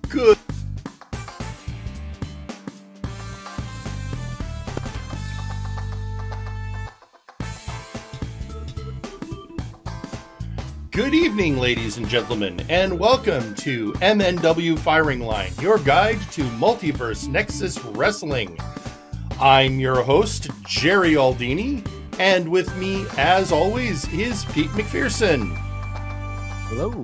Good. Good evening, ladies and gentlemen, and welcome to MNW Firing Line, your guide to Multiverse Nexus Wrestling. I'm your host, Jerry Aldini, and with me, as always, is Pete McPherson. Hello.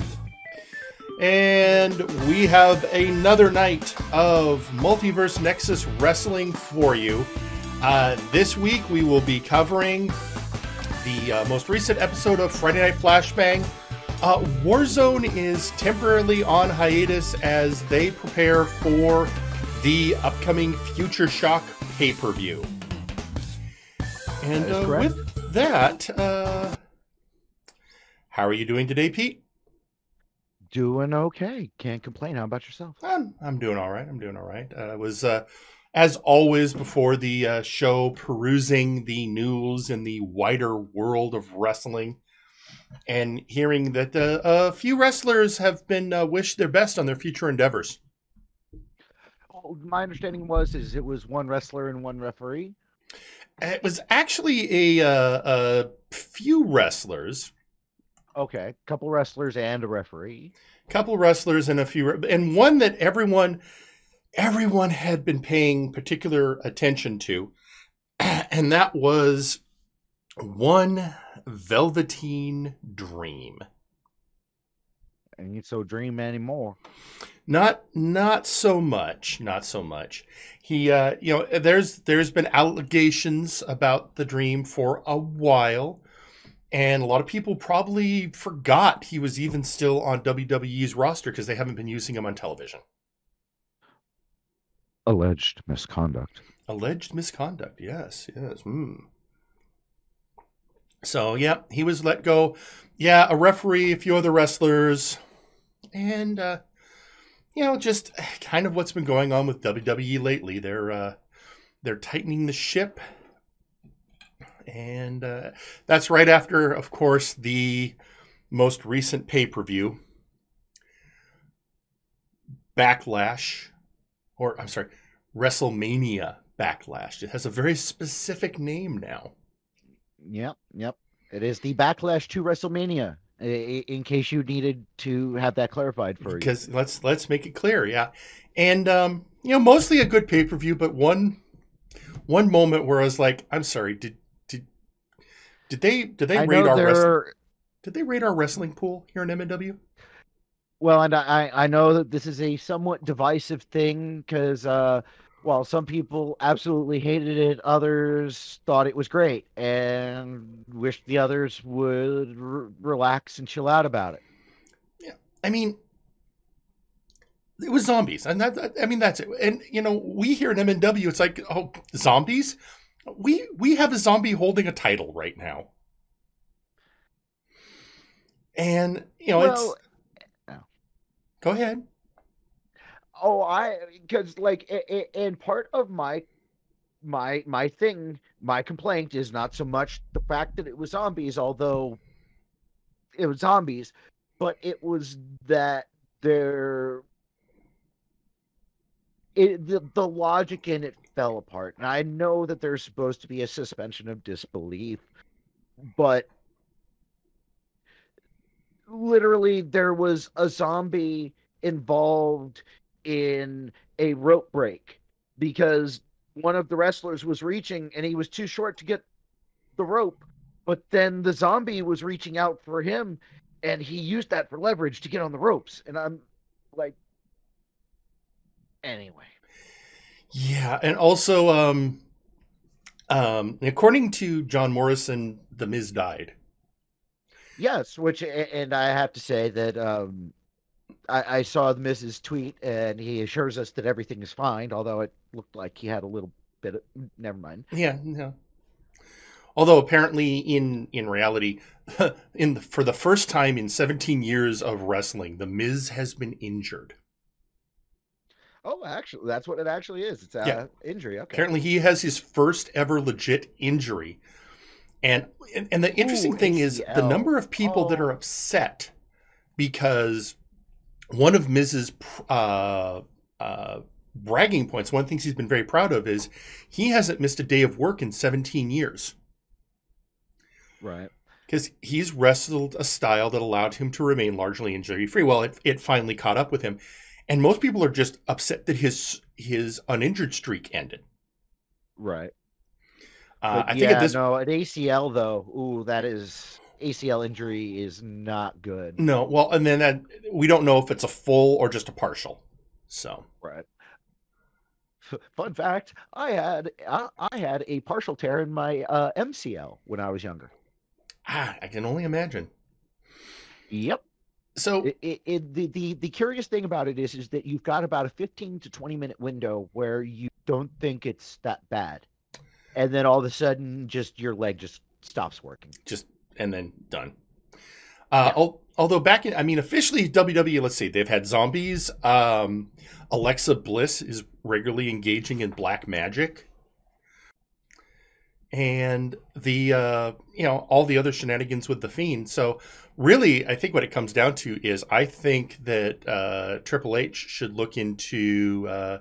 And we have another night of Multiverse Nexus Wrestling for you. This week, we will be covering the most recent episode of Friday Night Flashbang. Warzone is temporarily on hiatus as they prepare for the upcoming Future Shock pay-per-view. And with that, how are you doing today, Pete? Doing okay. Can't complain. How about yourself? I'm doing all right. I was, as always, before the show, perusing the news in the wider world of wrestling, and hearing that a few wrestlers have been wished their best on their future endeavors. My understanding was it was one wrestler and one referee. It was actually a few wrestlers. Okay, couple wrestlers and a referee. Couple wrestlers and a few, and one that everyone had been paying particular attention to, and that was one Velveteen Dream. Ain't so dream anymore. Not so much. He, there's been allegations about the Dream for a while, and a lot of people probably forgot he was even still on WWE's roster because they haven't been using him on television. Alleged misconduct. Yes. So, yeah, he was let go. Yeah, a referee, a few other wrestlers, and, just kind of what's been going on with WWE lately. They're tightening the ship, and that's right after, of course, the most recent pay-per-view, WrestleMania Backlash. It has a very specific name now. Yep. It is the Backlash to WrestleMania. In case you needed to have that clarified for you. Because let's make it clear, yeah. And mostly a good pay-per-view, but one moment where I was like, I'm sorry, did they raid our wrestling? Did they raid our wrestling pool here in MNW? Well, and I know that this is a somewhat divisive thing because while some people absolutely hated it, others thought it was great and wished the others would relax and chill out about it. Yeah, I mean, it was zombies, and that's it. And we here in MNW, it's like, oh, zombies. We have a zombie holding a title right now, and it's. Go ahead. Oh, because and part of my complaint is not so much the fact that it was zombies, although it was zombies, but it was that the logic in it fell apart. And I know that there's supposed to be a suspension of disbelief, but literally there was a zombie involved in a rope break because one of the wrestlers was reaching and he was too short to get the rope, but then the zombie was reaching out for him and he used that for leverage to get on the ropes. And I'm like, anyway. Yeah. And also, according to John Morrison, The Miz died. Yes. And I have to say that, I saw the Miz's tweet, and he assures us that everything is fine, although it looked like he had a little bit of... Never mind. Yeah, no. Although apparently, in reality, for the first time in 17 years of wrestling, the Miz has been injured. Oh, actually, that's what it actually is. It's an injury. Okay. Apparently, he has his first ever legit injury. And the interesting thing is the number of people that are upset because one of Miz's bragging points, one of the things he's been very proud of, is he hasn't missed a day of work in 17 years. Right. Because he's wrestled a style that allowed him to remain largely injury-free. Well, it finally caught up with him. And most people are just upset that his uninjured streak ended. Right. I think at this... No, an ACL, though, ACL injury is not good. No, well, and then we don't know if it's a full or just a partial. So... Right. Fun fact, I had a partial tear in my MCL when I was younger. I can only imagine. Yep. So the curious thing about it is that you've got about a 15 to 20 minute window where you don't think it's that bad, and then all of a sudden, just your leg just stops working. And then done. Although back in, officially WWE, let's see, they've had zombies. Alexa Bliss is regularly engaging in black magic. And the, all the other shenanigans with The Fiend. So really, I think what it comes down to is I think that Triple H should look into,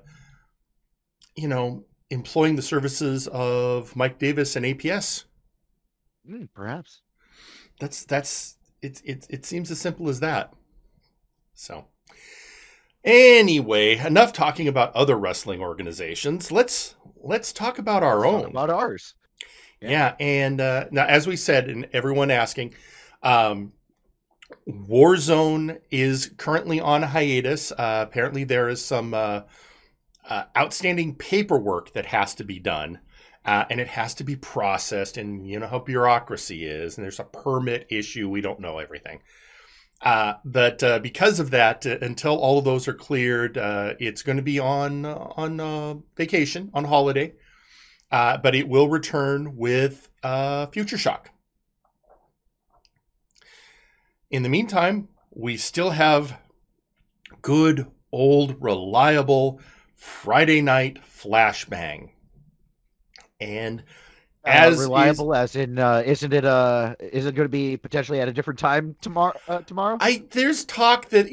employing the services of Mike Davis and APS. Perhaps. It seems as simple as that. So anyway, enough talking about other wrestling organizations. Let's talk about our own. Talk about ours. Yeah, and now, as we said, and everyone asking, Warzone is currently on hiatus. Apparently, there is some outstanding paperwork that has to be done, and it has to be processed, and you know how bureaucracy is, and there's a permit issue. We don't know everything. But because of that, until all of those are cleared, it's going to be on vacation, on holiday. But it will return with Future Shock. In the meantime, we still have good, old, reliable Friday Night Flashbang. And as reliable as in, is it going to be potentially at a different time tomorrow? There's talk that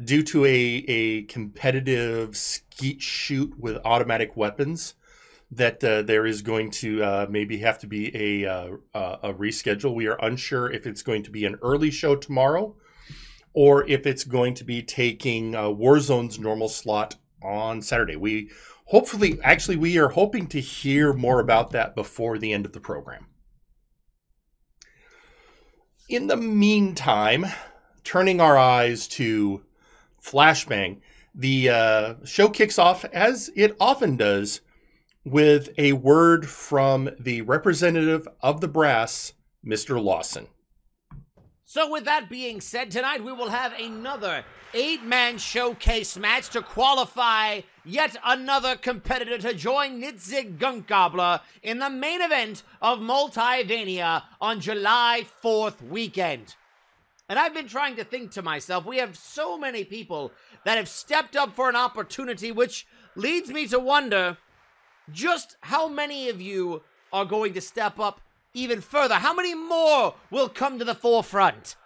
due to a competitive skeet shoot with automatic weapons, that there is going to maybe have to be a reschedule. We are unsure if it's going to be an early show tomorrow, or if it's going to be taking Warzone's normal slot on Saturday. We are hoping to hear more about that before the end of the program. In the meantime, turning our eyes to Flashbang, the show kicks off, as it often does, with a word from the representative of the brass, Mr. Lawson. So with that being said, tonight we will have another 8-man showcase match to qualify yet another competitor to join Nitzig Gunkgobbler in the main event of Multivania on July 4th weekend. And I've been trying to think to myself, we have so many people that have stepped up for an opportunity, which leads me to wonder just how many of you are going to step up even further. How many more will come to the forefront?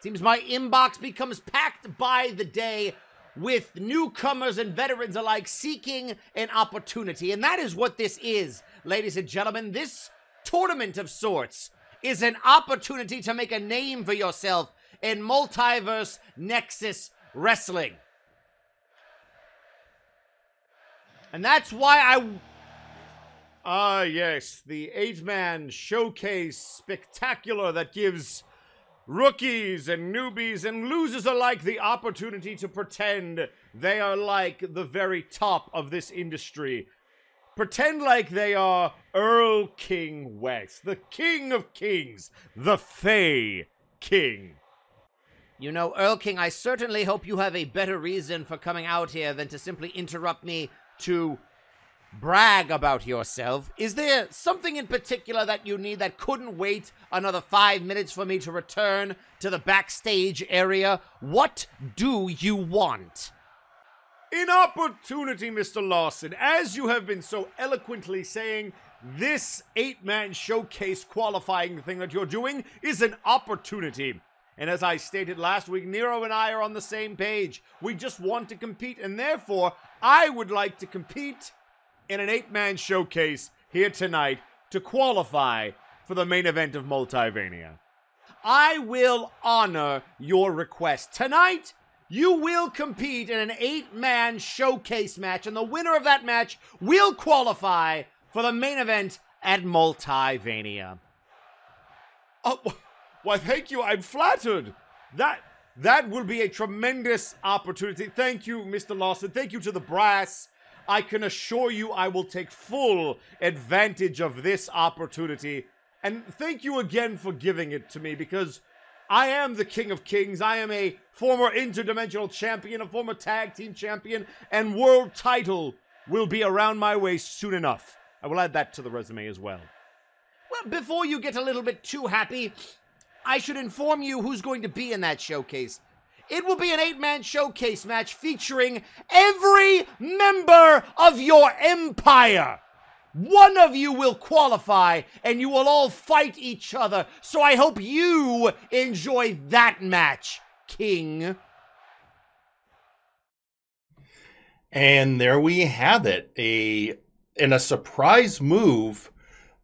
Seems my inbox becomes packed by the day with newcomers and veterans alike seeking an opportunity. And that is what this is, ladies and gentlemen. This tournament of sorts is an opportunity to make a name for yourself in Multiverse Nexus Wrestling. And that's why yes, the 8-man showcase spectacular that gives rookies and newbies and losers alike the opportunity to pretend they are like the very top of this industry. Pretend like they are Earl King West, the King of Kings, the Fey King. You know, Earl King, I certainly hope you have a better reason for coming out here than to simply interrupt me to brag about yourself. Is there something in particular that you need that couldn't wait another 5 minutes for me to return to the backstage area? What do you want? An opportunity, Mr. Lawson. As you have been so eloquently saying, this 8-man showcase qualifying thing that you're doing is an opportunity. And as I stated last week, Nero and I are on the same page. We just want to compete, and therefore, I would like to compete in an 8-man showcase here tonight to qualify for the main event of Multivania. I will honor your request. Tonight, you will compete in an 8-man showcase match, and the winner of that match will qualify for the main event at Multivania. Oh, why, thank you. I'm flattered. That will be a tremendous opportunity. Thank you, Mr. Lawson. Thank you to the brass. I can assure you I will take full advantage of this opportunity. And thank you again for giving it to me, because I am the King of Kings. I am a former interdimensional champion, a former tag team champion, and world title will be around my waist soon enough. I will add that to the resume as well. Well, before you get a little bit too happy, I should inform you who's going to be in that showcase. It will be an 8-man showcase match featuring every member of your empire. One of you will qualify, and you will all fight each other. So I hope you enjoy that match, King. And there we have it. In a surprise move,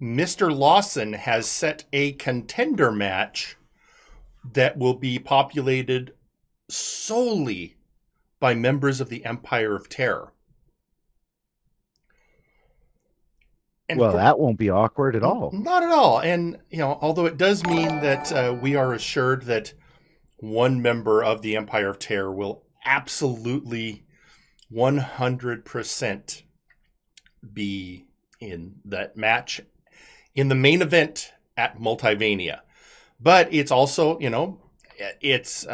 Mr. Lawson has set a contender match that will be populated solely by members of the Empire of Terror. And well, that won't be awkward at all. Not at all. And, although it does mean that we are assured that one member of the Empire of Terror will absolutely 100% be in that match in the main event at Multivania. But it's also, it's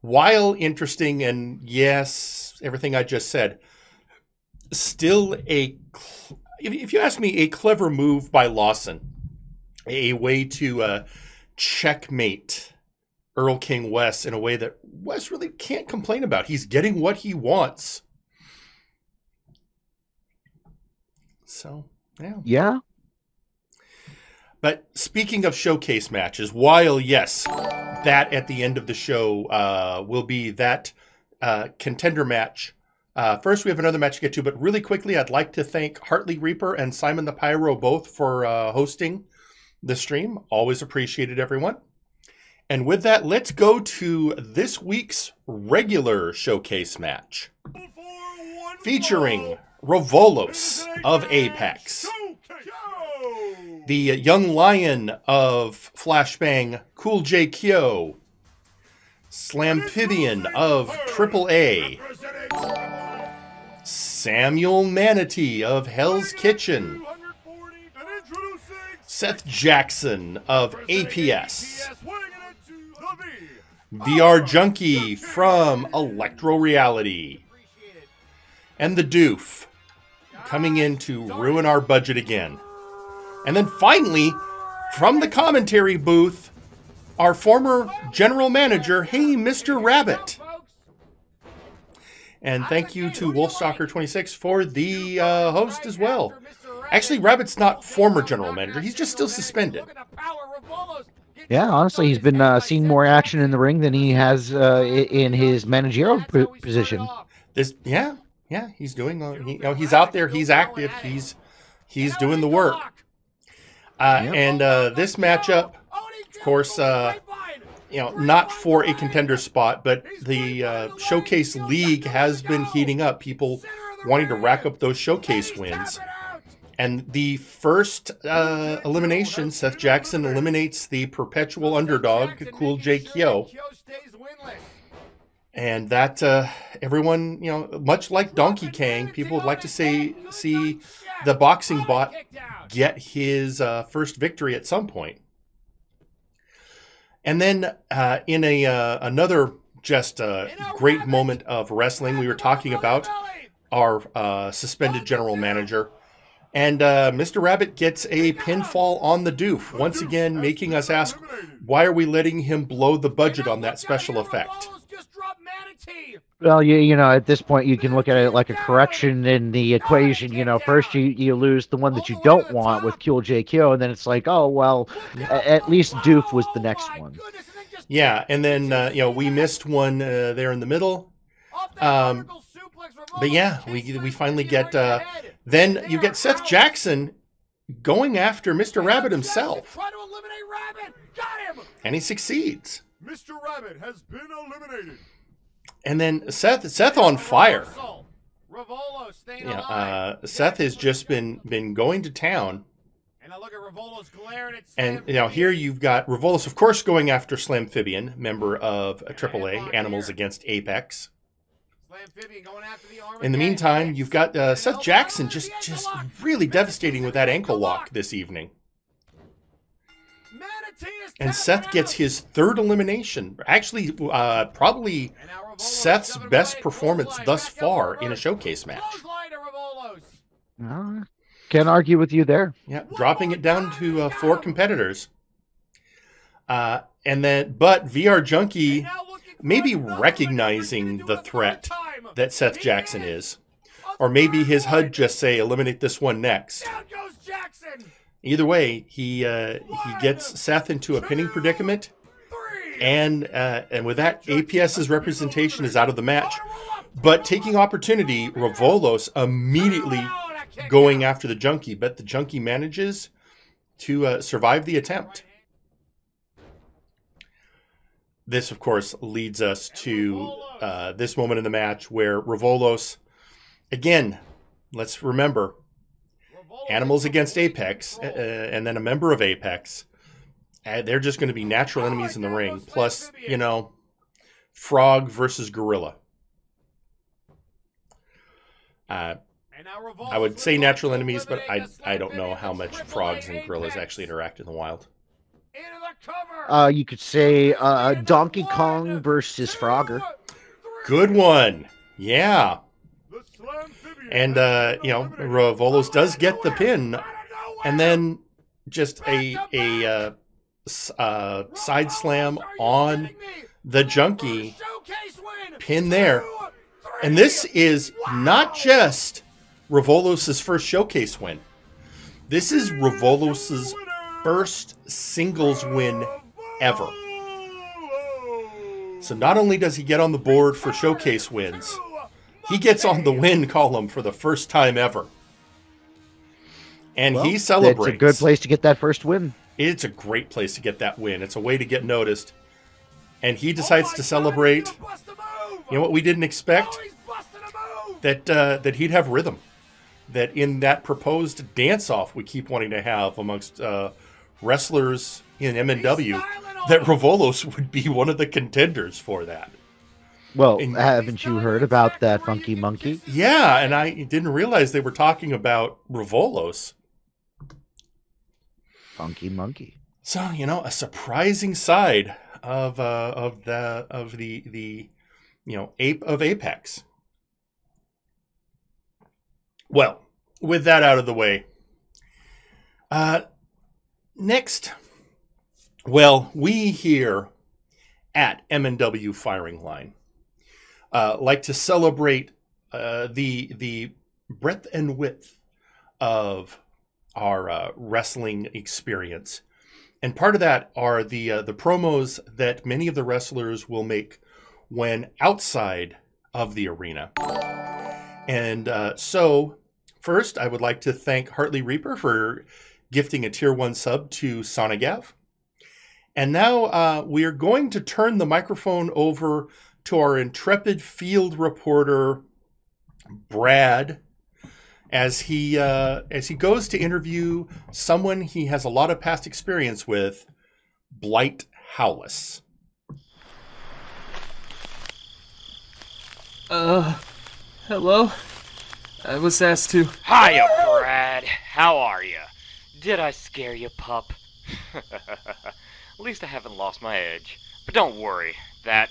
while interesting, and yes, everything I just said, still if you ask me, a clever move by Lawson, a way to checkmate Earl King Wes in a way that Wes really can't complain about. He's getting what he wants. So, yeah. Yeah. But speaking of showcase matches, while, yes, that at the end of the show will be that contender match. First, we have another match to get to, but really quickly, I'd like to thank Hartley Reaper and Simon the Pyro both for hosting the stream. Always appreciated, everyone. And with that, let's go to this week's regular showcase match, featuring Rovolos of Apex, the young lion of Flashbang, Cool J Kyo, Slamphibian of AAA, Samuel Manatee of Hell's Kitchen, Seth Jackson of APS, VR Junkie from Electro Reality, and the Doof coming in to ruin our budget again. And then finally, from the commentary booth, our former general manager, hey, Mr. Rabbit. And thank you to Wolfstalker26 for the host as well. Actually, Rabbit's not former general manager. He's just still suspended. Yeah, honestly, he's been seeing more action in the ring than he has in his managerial position. Yeah, he's doing. He's out there. He's active. He's doing the work. And this matchup, of course, not for a contender spot, but the Showcase League has been heating up. People wanting to rack up those Showcase wins. And the first elimination, Seth Jackson eliminates the perpetual underdog, Cool J Kyo. And that, everyone, much like Donkey Kang, people would like to see the boxing bot get his first victory at some point. And then in another just great moment of wrestling, we were talking about our suspended general manager. And Mr. Rabbit gets a pinfall on the Doof, once again making us ask, why are we letting him blow the budget on that special effect? Well, you know, at this point, you can look at it like a correction in the equation. You know, first you lose the one that you don't want with Kill JQ, and then it's like, oh, well, at least Doof was the next one. Yeah, and then, we missed one there in the middle. But yeah, we finally get, then you get Seth Jackson going after Mr. Rabbit himself. And he succeeds. Mr. Rabbit has been eliminated. And then Seth on fire. Seth has just been going to town. And here you've got Revolos, of course, going after Slamphibian, member of AAA, Animals Against Apex. In the meantime, you've got Seth Jackson just really devastating with that ankle lock this evening. And Seth gets his third elimination. Actually, probably Seth's best performance thus far in a showcase match. Can't argue with you there. Yeah, dropping it down to 4 competitors. But VR Junkie maybe recognizing the threat that Seth Jackson is. Or maybe his HUD just say, eliminate this one next. Either way, he gets Seth into a pinning predicament, and with that, APS's representation is out of the match. But taking opportunity, Revolos immediately going after the Junkie, but the Junkie manages to survive the attempt. This, of course, leads us to this moment in the match where Revolos, again, let's remember, Animals Against Apex, and then a member of Apex. They're just going to be natural enemies in the ring. Plus, Frog versus Gorilla. I would say natural enemies, but I don't know how much frogs and gorillas actually interact in the wild. You could say Donkey Kong versus Frogger. Good one. Yeah. And, Revolos does get the pin, and then just a side slam on the Junkie, pin there. And this is not just Revolos' first showcase win. This is Revolos' first singles win ever. So not only does he get on the board for showcase wins, he gets on the win column for the first time ever. And he celebrates. It's a good place to get that first win. It's a great place to get that win. It's a way to get noticed. And he decides to celebrate. You know what we didn't expect? That he'd have rhythm. That in that proposed dance-off we keep wanting to have amongst wrestlers in MNW, that Revolos would be one of the contenders for that. Well, haven't you heard about that Funky Monkey? Yeah, and I didn't realize they were talking about Revolos. Funky Monkey. So, a surprising side of the ape of Apex. Well, with that out of the way, next, we here at MNW Firing Line like to celebrate the breadth and width of our wrestling experience. And part of that are the promos that many of the wrestlers will make when outside of the arena. And so, first, I would like to thank Hartley Reaper for gifting a Tier 1 sub to Sonogav. And now we are going to turn the microphone over to our intrepid field reporter, Brad, as he goes to interview someone he has a lot of past experience with, Blight Howless. Hello? I was asked to... Hiya, Brad. How are ya? Did I scare you, pup? At least I haven't lost my edge. But don't worry, that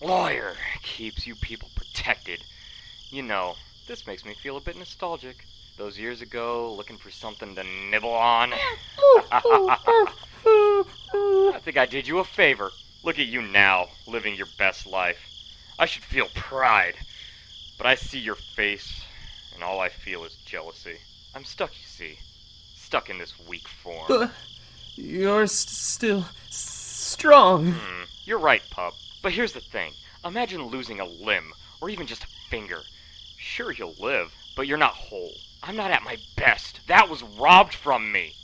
lawyer keeps you people protected. This makes me feel a bit nostalgic. Those years ago, looking for something to nibble on. I think I did you a favor. Look at you now, living your best life. I should feel pride. But I see your face, and all I feel is jealousy. I'm stuck, you see. Stuck in this weak form. But you're still strong. You're right, pup. But here's the thing. Imagine losing a limb, or even just a finger. Sure, you'll live, but you're not whole. I'm not at my best. That was robbed from me.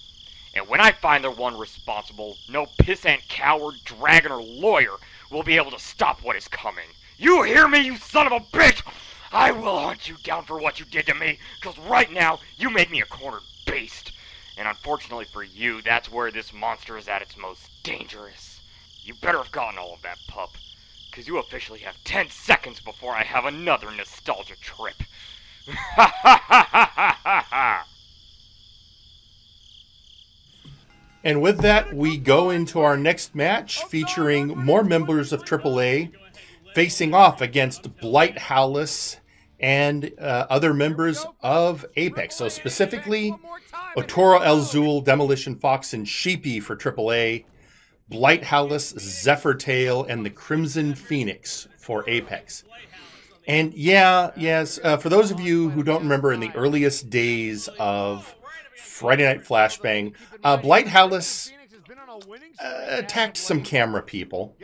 And when I find the one responsible, no pissant coward, dragon, or lawyer will be able to stop what is coming. You hear me, you son of a bitch? I will hunt you down for what you did to me, because right now, you made me a cornered beast. And unfortunately for you, that's where this monster is at its most dangerous. You better have gotten all of that, pup, because you officially have 10 seconds before I have another nostalgia trip. Ha ha ha ha ha ha! And with that, we go into our next match featuring more members of AAA facing off against Blight Howless and other members of Apex. So specifically, Otoro El Zul, Demolition Fox, and Sheepy for AAA, Blight Howless, Zephyr Tail, and the Crimson Phoenix for Apex. And for those of you who don't remember, in the earliest days of Friday Night Flashbang, Blight Howless attacked some camera people.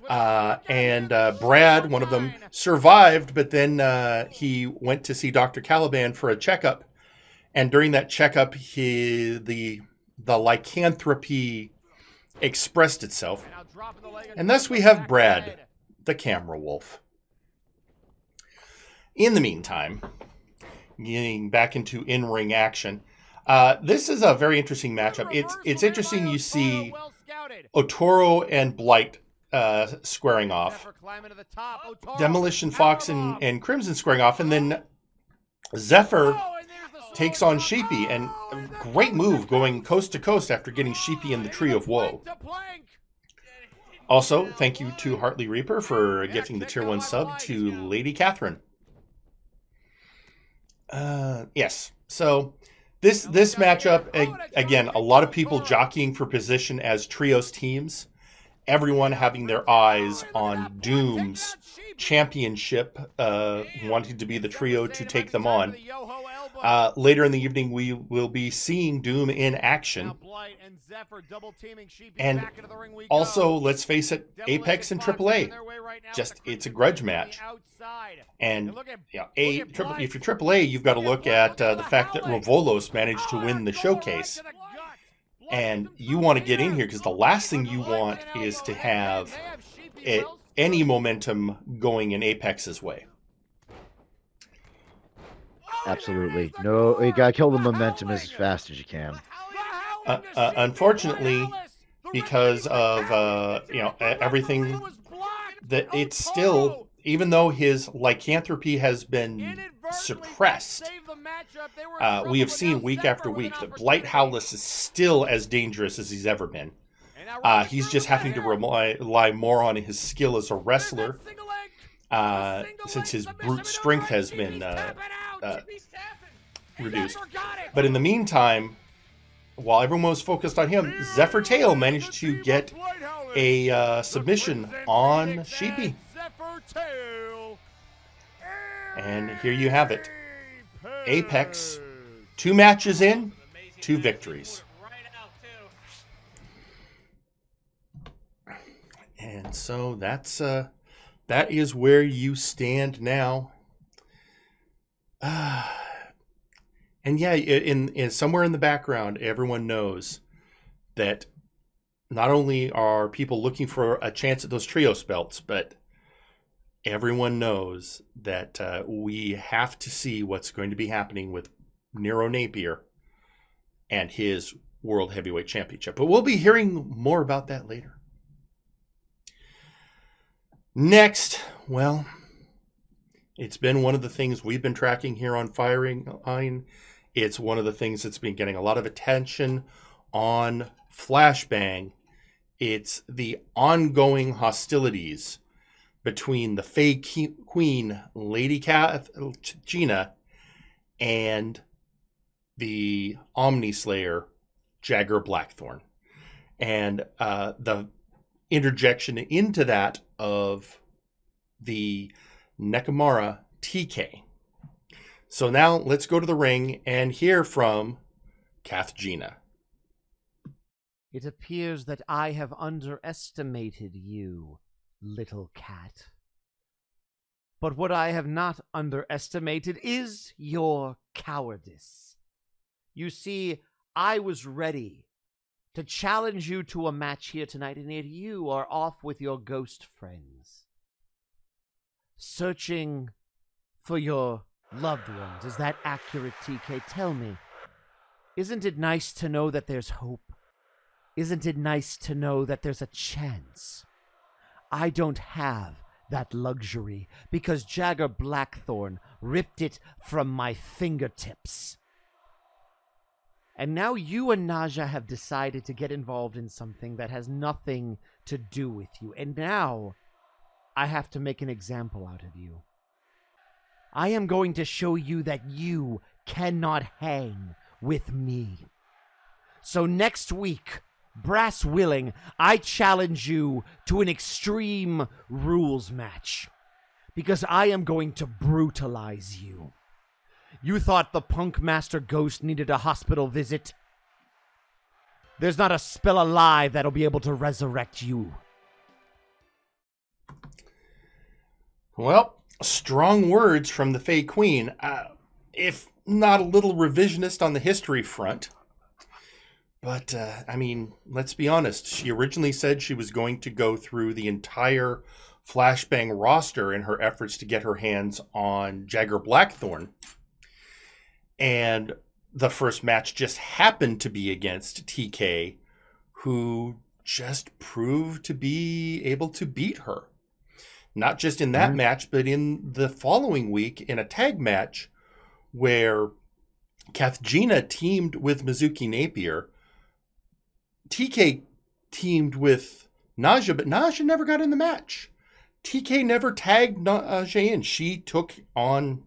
And Brad, one of them, survived, but then he went to see Dr. Caliban for a checkup. And during that checkup, the lycanthropy expressed itself. And thus we have Brad, the camera wolf. In the meantime, getting back into in-ring action, this is a very interesting matchup. It's interesting you see Otoro and Blight squaring off, Demolition Fox and Crimson squaring off, and then Zephyr takes on Sheepy, and a great move going coast to coast after getting Sheepy in the Tree of Woe. Also, thank you to Hartley Reaper for gifting the Tier 1 sub to Lady Catherine. Yes, so this matchup, again, a lot of people jockeying for position as trios teams. Everyone having their eyes on Doom's championship, wanting to be the trio to take them on. Later in the evening, we will be seeing Doom in action. And also, let's face it, Apex and AAA, it's a grudge match. And if you're AAA, you've got to look at the fact that Revolos managed to win the showcase. And you want to get in here because the last thing you want is to have any momentum going in Apex's way. Absolutely. No, you gotta kill the momentum as fast as you can. Unfortunately, because of everything, that it's still, even though his lycanthropy has been suppressed, we have seen week after week that Blight Howless is still as dangerous as he's ever been. He's just having to rely more on his skill as a wrestler, since his brute strength has been reduced. But in the meantime, while everyone was focused on him, Zephyr Tail managed to get a submission on Sheepy. And here you have it. Apex, 2 matches in, 2 victories. And so that is where you stand now. And yeah, in somewhere in the background, everyone knows that not only are people looking for a chance at those trios belts, but everyone knows that we have to see what's going to be happening with Nero Napier and his World Heavyweight Championship. But we'll be hearing more about that later. Next, well, it's been one of the things we've been tracking here on Firing Line. It's one of the things that's been getting a lot of attention on Flashbang. It's the ongoing hostilities between the Fae Queen, Lady Gina, and the Omni Slayer, Jagger Blackthorn. And the interjection into that of the Nekomara TK. So now let's go to the ring and hear from Kathjina. It appears that I have underestimated you, little cat. But what I have not underestimated is your cowardice. You see, I was ready to challenge you to a match here tonight, and yet you are off with your ghost friends, searching for your loved ones. Is that accurate, TK? Tell me, isn't it nice to know that there's hope? Isn't it nice to know that there's a chance? I don't have that luxury because Jagger Blackthorn ripped it from my fingertips. And now you and Naja have decided to get involved in something that has nothing to do with you. And now I have to make an example out of you. I am going to show you that you cannot hang with me. So next week, brass willing, I challenge you to an extreme rules match. Because I am going to brutalize you. You thought the Punk Master Ghost needed a hospital visit? There's not a spell alive that'll be able to resurrect you. Well, strong words from the Fey Queen. If not a little revisionist on the history front. But, I mean, let's be honest. She originally said she was going to go through the entire Flashbang roster in her efforts to get her hands on Jagger Blackthorn. And the first match just happened to be against TK, who just proved to be able to beat her. Not just in that match, but in the following week in a tag match where Kathjina teamed with Mizuki Napier. TK teamed with Naja, but Naja never got in the match. TK never tagged Naja in. She took on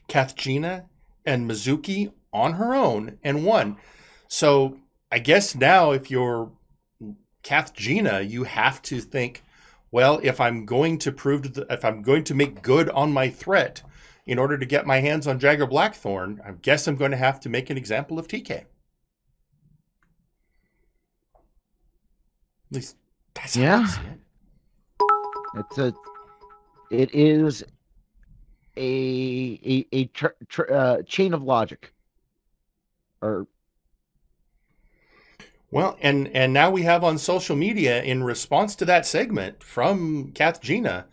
Kathjina and Mizuki on her own and won. So I guess now if you're Kathjina, you have to think, well, if I'm going to make good on my threat in order to get my hands on Jagger Blackthorn, I guess I'm going to have to make an example of TK. At least that's how I see it. It is a chain of logic. Well, and now we have on social media, in response to that segment from Kathjina,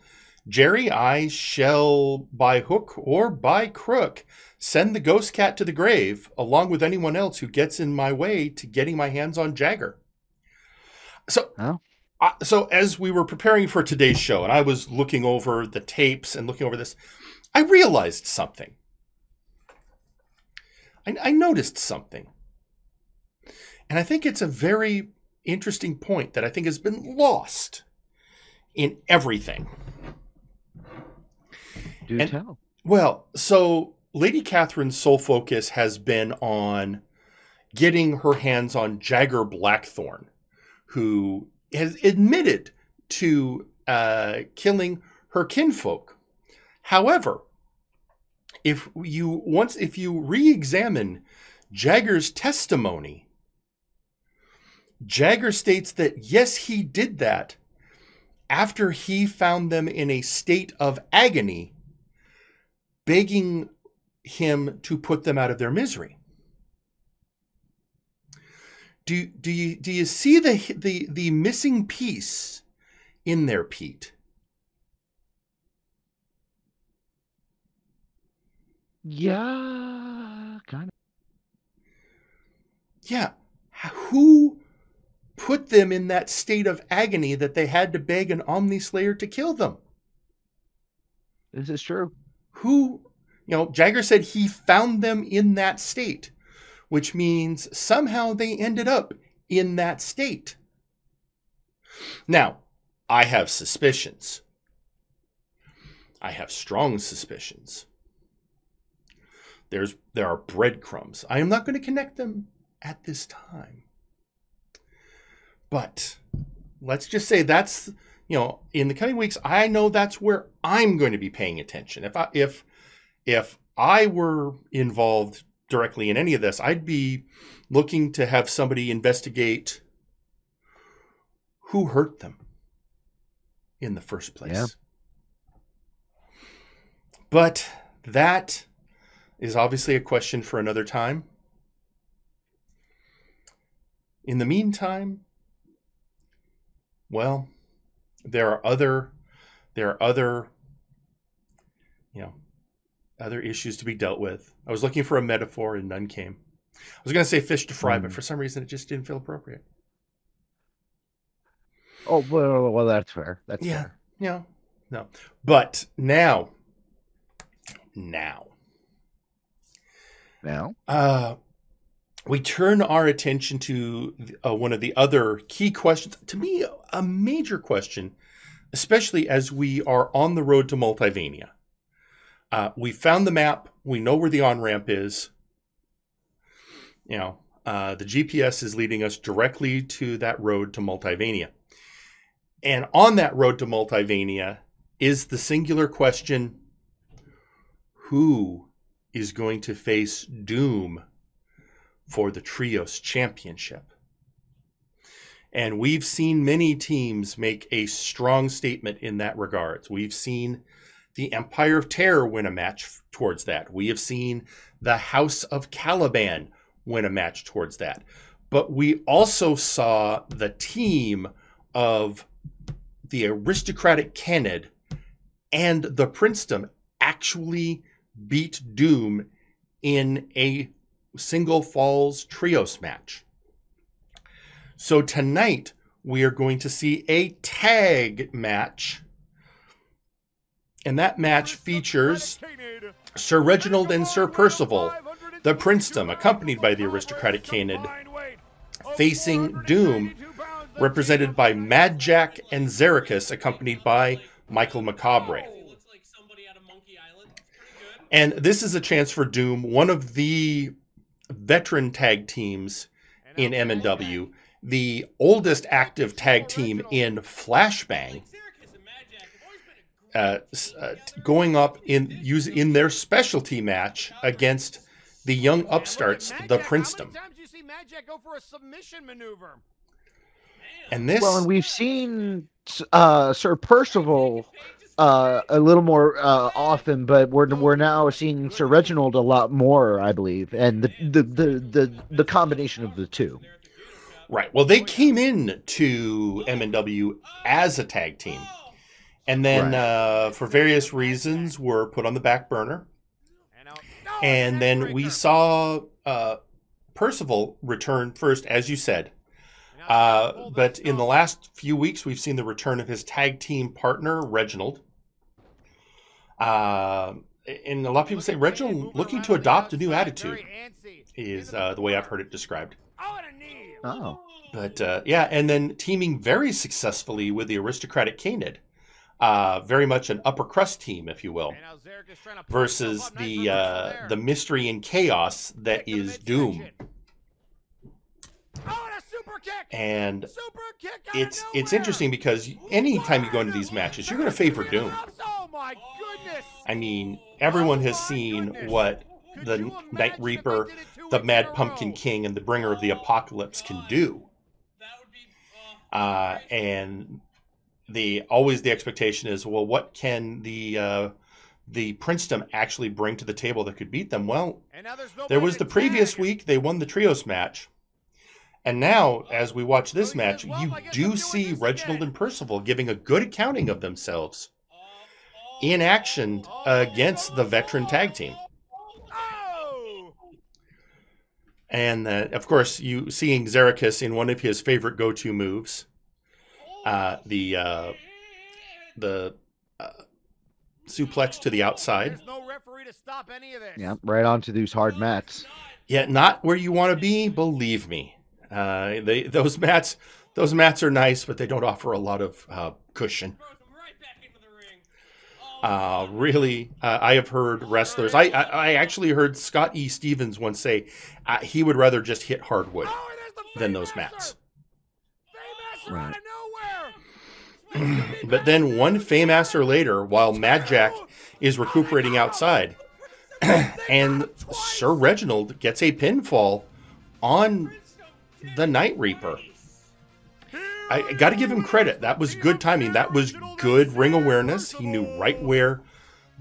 Jerry, I shall by hook or by crook send the ghost cat to the grave, along with anyone else who gets in my way to getting my hands on Jagger. So, so as we were preparing for today's show, and I was looking over the tapes and looking over this, I realized something. I noticed something. And I think it's a very interesting point that I think has been lost in everything. Do tell. Well, so Lady Catherine's sole focus has been on getting her hands on Jagger Blackthorn, who has admitted to killing her kinfolk. However, if you re-examine Jagger's testimony, Jagger states that yes, he did that after he found them in a state of agony, begging him to put them out of their misery. Do you see the missing piece in there, Pete? Yeah, kind of. Yeah. Who put them in that state of agony that they had to beg an Omnislayer to kill them? This is true. Jagger said he found them in that state, which means somehow they ended up in that state. Now, I have suspicions. I have strong suspicions. There are breadcrumbs. I am not going to connect them at this time. But let's just say that's in the coming weeks, I know that's where I'm going to be paying attention. If I were involved directly in any of this, I'd be looking to have somebody investigate who hurt them in the first place. Yeah. But that is obviously a question for another time. In the meantime, well, there are other issues to be dealt with. I was looking for a metaphor and none came. I was going to say fish to fry, but for some reason it just didn't feel appropriate. Oh, well, that's fair. That's fair. Yeah. No. But now, we turn our attention to one of the other key questions. To me, a major question, especially as we are on the road to Multivania. We found the map. We know where the on-ramp is. The GPS is leading us directly to that road to Multivania. And on that road to Multivania is the singular question, who is going to face Doom for the Trios Championship? And we've seen many teams make a strong statement in that regards. We've seen the Empire of Terror win a match towards that. We have seen the House of Caliban win a match towards that. But we also saw the team of the Aristocratic Kenned and the Princedom actually beat Doom in a single falls trios match. So tonight we are going to see a tag match. And that match features Sir Reginald and Sir Percival, the Princedom, accompanied by the Aristocratic Kenned, facing Doom, represented by Mad Jack and Zericus, accompanied by Michael Macabre. And this is a chance for Doom, one of the veteran tag teams in MNW, the oldest active tag team in Flashbang, going up in their specialty match against the young upstarts, the Princedom. And and we've seen Sir Percival a little more often, but we're now seeing Sir Reginald a lot more, I believe, and the combination of the two. Right. Well, they came in to MNW as a tag team, and then for various reasons were put on the back burner. And then we saw Percival return first, as you said. But in the last few weeks, we've seen the return of his tag team partner, Reginald. And a lot of people say Reginald looking to adopt a new attitude is the way I've heard it described. Oh. But and then teaming very successfully with the Aristocratic Kenned. Very much an upper crust team, if you will, versus the mystery and chaos that is Doom. And it's interesting because anytime you go into these matches, you're going to favor Doom. I mean, everyone has seen what the Night Reaper, the Mad Pumpkin King, and the Bringer of the Apocalypse can do. And always the expectation is, well, what can the Princedom actually bring to the table that could beat them? Well, there was the previous week, they won the trios match. And now, as we watch this match, you do see Reginald and Percival giving a good accounting of themselves in action against the veteran tag team. And, of course, you seeing Zericus in one of his favorite go-to moves, the suplex to the outside. Yeah, right onto these hard mats. Yeah, not where you want to be, believe me. Those mats are nice, but they don't offer a lot of cushion. Really, I have heard wrestlers. I actually heard Scott E. Stevens once say he would rather just hit hardwood than those mats. Right. But then one Fame-Master later, while Mad Jack is recuperating outside, and Sir Reginald gets a pinfall on the Night Reaper. I got to give him credit. That was good timing. That was good ring awareness. He knew right where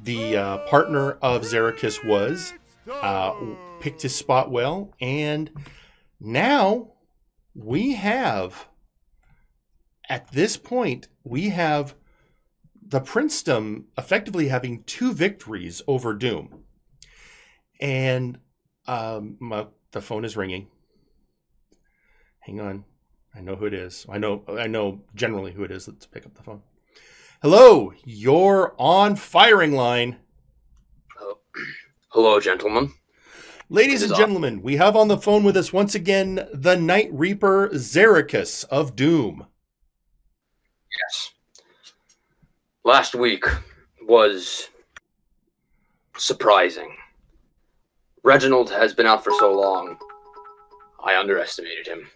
the partner of Xerxes was, picked his spot well, and now we have, at this point, we have the Princedom effectively having 2 victories over Doom. And the phone is ringing. Hang on. I know who it is. I know generally who it is. Let's pick up the phone. Hello, you're on Firing Line. Hello, gentlemen. Ladies and gentlemen, we have on the phone with us once again the Night Reaper Xerxes of Doom. Yes. Last week was surprising. Reginald has been out for so long, I underestimated him.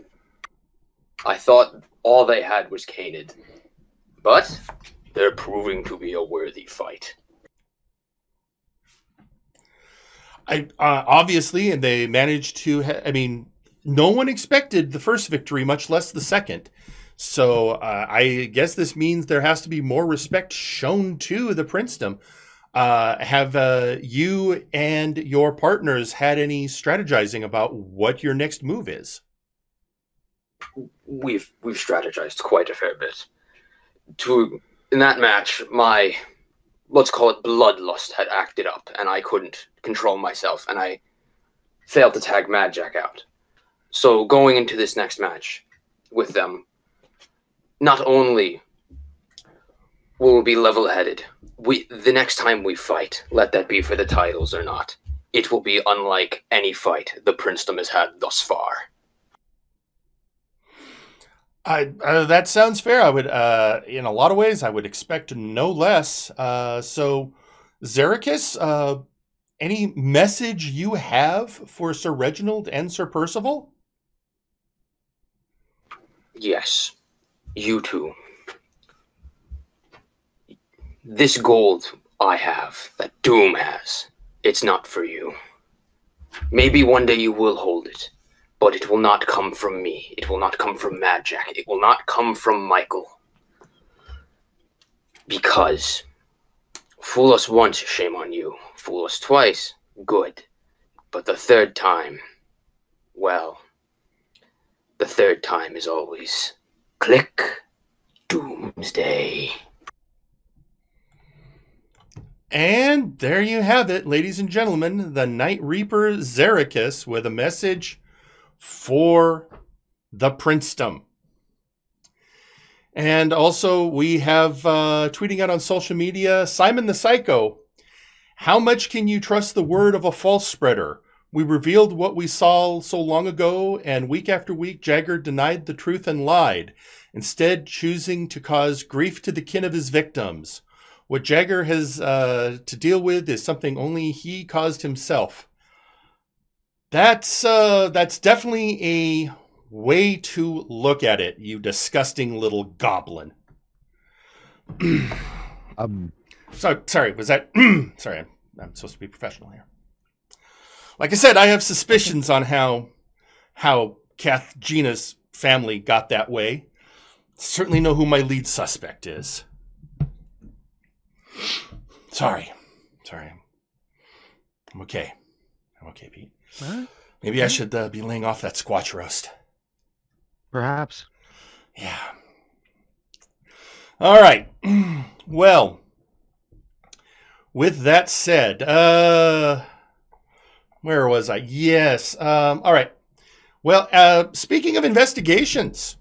I thought all they had was Canid, but they're proving to be a worthy fight. Obviously, and they managed to, no one expected the first victory, much less the second. So I guess this means there has to be more respect shown to the Princedom. Have you and your partners had any strategizing about what your next move is? We've strategized quite a fair bit. In that match, my, let's call it bloodlust, had acted up, and I couldn't control myself, and I failed to tag Mad Jack out. So going into this next match with them, not only will we be level-headed, the next time we fight, let that be for the titles or not, it will be unlike any fight the Princedom has had thus far. That sounds fair. I would, in a lot of ways, I would expect no less. So, Xerxes, any message you have for Sir Reginald and Sir Percival? Yes, you two. This gold I have, that Doom has, it's not for you. Maybe one day you will hold it. But it will not come from me. It will not come from Mad Jack. It will not come from Michael. Because fool us once, shame on you. Fool us twice, good. But the third time, well, the third time is always click doomsday. And there you have it, ladies and gentlemen, the Night Reaper Xerxes with a message for the Princedom. And also we have tweeting out on social media, Simon the Psycho, how much can you trust the word of a false spreader? We revealed what we saw so long ago, and week after week Jagger denied the truth and lied, instead choosing to cause grief to the kin of his victims. What Jagger has to deal with is something only he caused himself. That's definitely a way to look at it, you disgusting little goblin. Sorry, was that... sorry, I'm supposed to be professional here. Like I said, I have suspicions on how Kath Gina's family got that way. Certainly know who my lead suspect is. Sorry. I'm okay. Pete. What? Maybe I should be laying off that squatch roast. Perhaps. Yeah. All right. Well, with that said, where was I? Yes. All right. Well, speaking of investigations,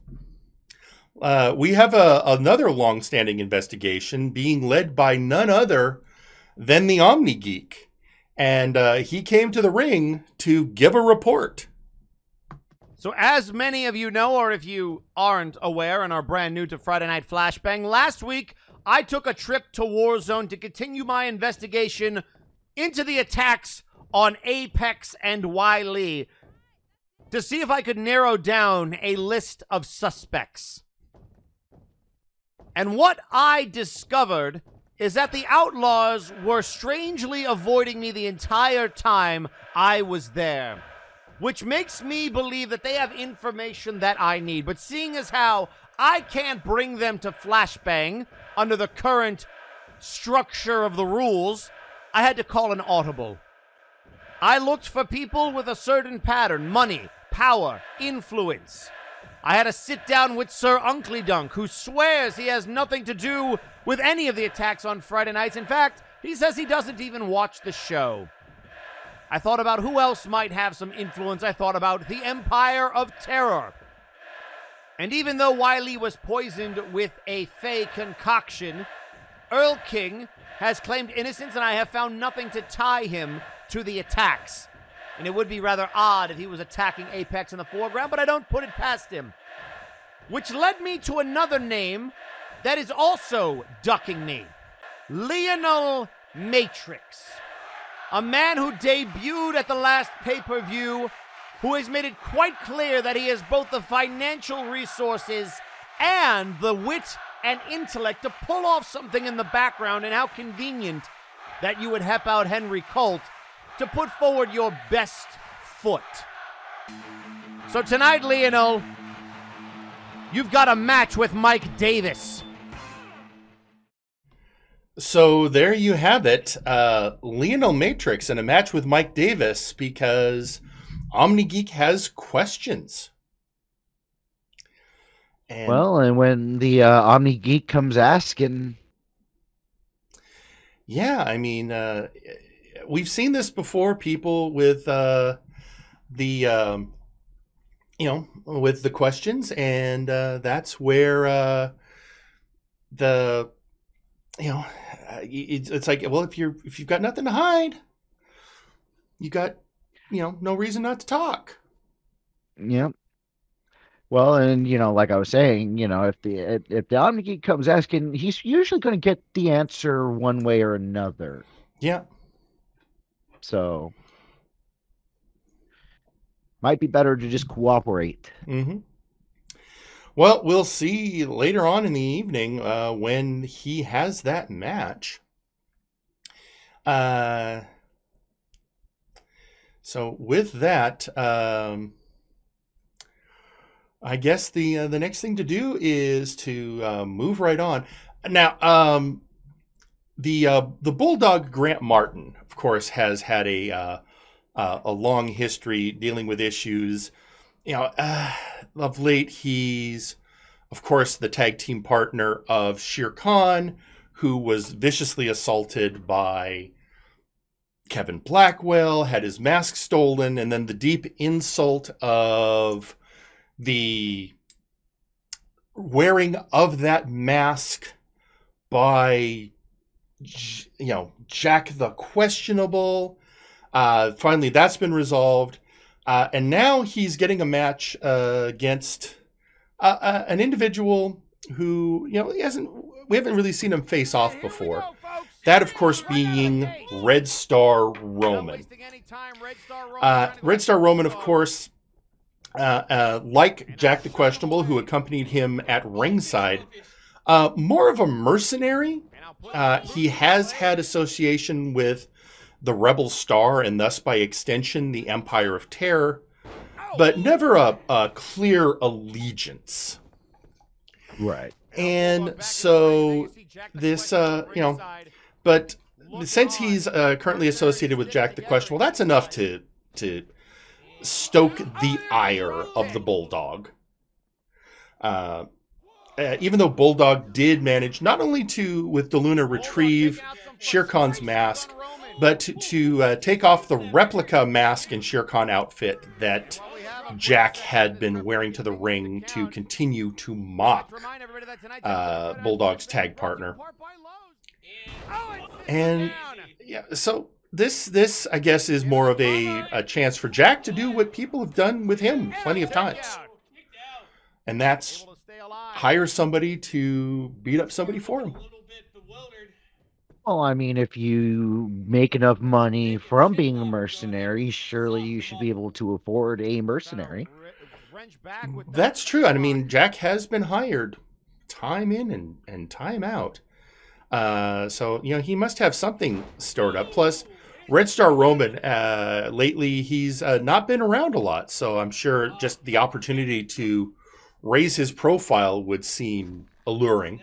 we have another long-standing investigation being led by none other than the Omni Geek. And he came to the ring to give a report. So as many of you know, or if you aren't aware and are brand new to Friday Night Flashbang, last week I took a trip to Warzone to continue my investigation into the attacks on Apex and Wiley to see if I could narrow down a list of suspects. And what I discovered is that the Outlaws were strangely avoiding me the entire time I was there, which makes me believe that they have information that I need. But seeing as how I can't bring them to Flashbang under the current structure of the rules, I had to call an audible. I looked for people with a certain pattern: money, power, influence. I had a sit down with Sir Uncle Dunk, who swears he has nothing to do with any of the attacks on Friday nights. In fact, he says he doesn't even watch the show. I thought about who else might have some influence. I thought about the Empire of Terror. And even though Wiley was poisoned with a Fey concoction, Earl King has claimed innocence, and I have found nothing to tie him to the attacks. And it would be rather odd if he was attacking Apex in the foreground, but I don't put it past him. Which led me to another name that is also ducking me. Lionel Matrix. A man who debuted at the last pay-per-view, who has made it quite clear that he has both the financial resources and the wit and intellect to pull off something in the background, and how convenient that you would help out Henry Colt to put forward your best foot. So tonight, Lionel, you've got a match with Mike Davis. So there you have it. Lionel Matrix in a match with Mike Davis, because OmniGeek has questions. And when the OmniGeek comes asking... Yeah, I mean, we've seen this before. People with with the questions, and that's where it's like, well, if you've got nothing to hide, you got no reason not to talk. Yep. Well, and like I was saying, if the OmniGeek comes asking, he's usually going to get the answer one way or another. Yeah. So might be better to just cooperate. Mm-hmm. Well, we'll see later on in the evening when he has that match. So with that, I guess the next thing to do is to move right on. Now, the Bulldog Grant Martin, of course, has had a long history dealing with issues. Of late, he's, of course, the tag team partner of Shere Khan, who was viciously assaulted by Kevin Blackwell, had his mask stolen, and then the deep insult of the wearing of that mask by, Jack the Questionable. Finally, that's been resolved. And now he's getting a match against an individual who, we haven't really seen him face off before. That, of course, being Red Star Roman. Red Star Roman, of course, like Jack the Questionable, who accompanied him at ringside, more of a mercenary. He has had association with the Rebel Star, and thus by extension the Empire of Terror, but never a clear allegiance. Right. And so this, but since he's currently associated with Jack the Questionable, that's enough to stoke the ire of the Bulldog. Even though Bulldog did manage not only to, with DeLuna, retrieve Shere Khan's mask, but to take off the replica mask and Shere Khan outfit that Jack had been wearing to the ring to continue to mock Bulldog's tag partner. And yeah, so this I guess is more of a chance for Jack to do what people have done with him plenty of times, and that's hire somebody to beat up somebody for him. Well, I mean, if you make enough money from being a mercenary, surely you should be able to afford a mercenary. That's true. I mean, Jack has been hired time in and time out. So, he must have something stored up. Plus, Red Star Roman, lately, he's not been around a lot. So I'm sure just the opportunity to raise his profile would seem alluring.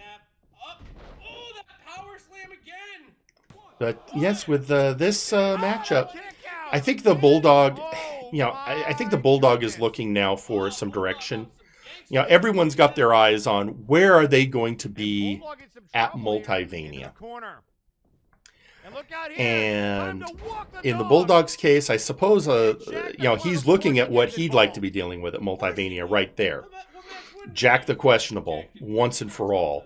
But yes, with this matchup, I think the Bulldog, I think the Bulldog is looking now for some direction. Everyone's got their eyes on where are they going to be at Multivania. And in the Bulldog's case, I suppose, he's looking at what he'd like to be dealing with at Multivania right there. Jack the Questionable, once and for all.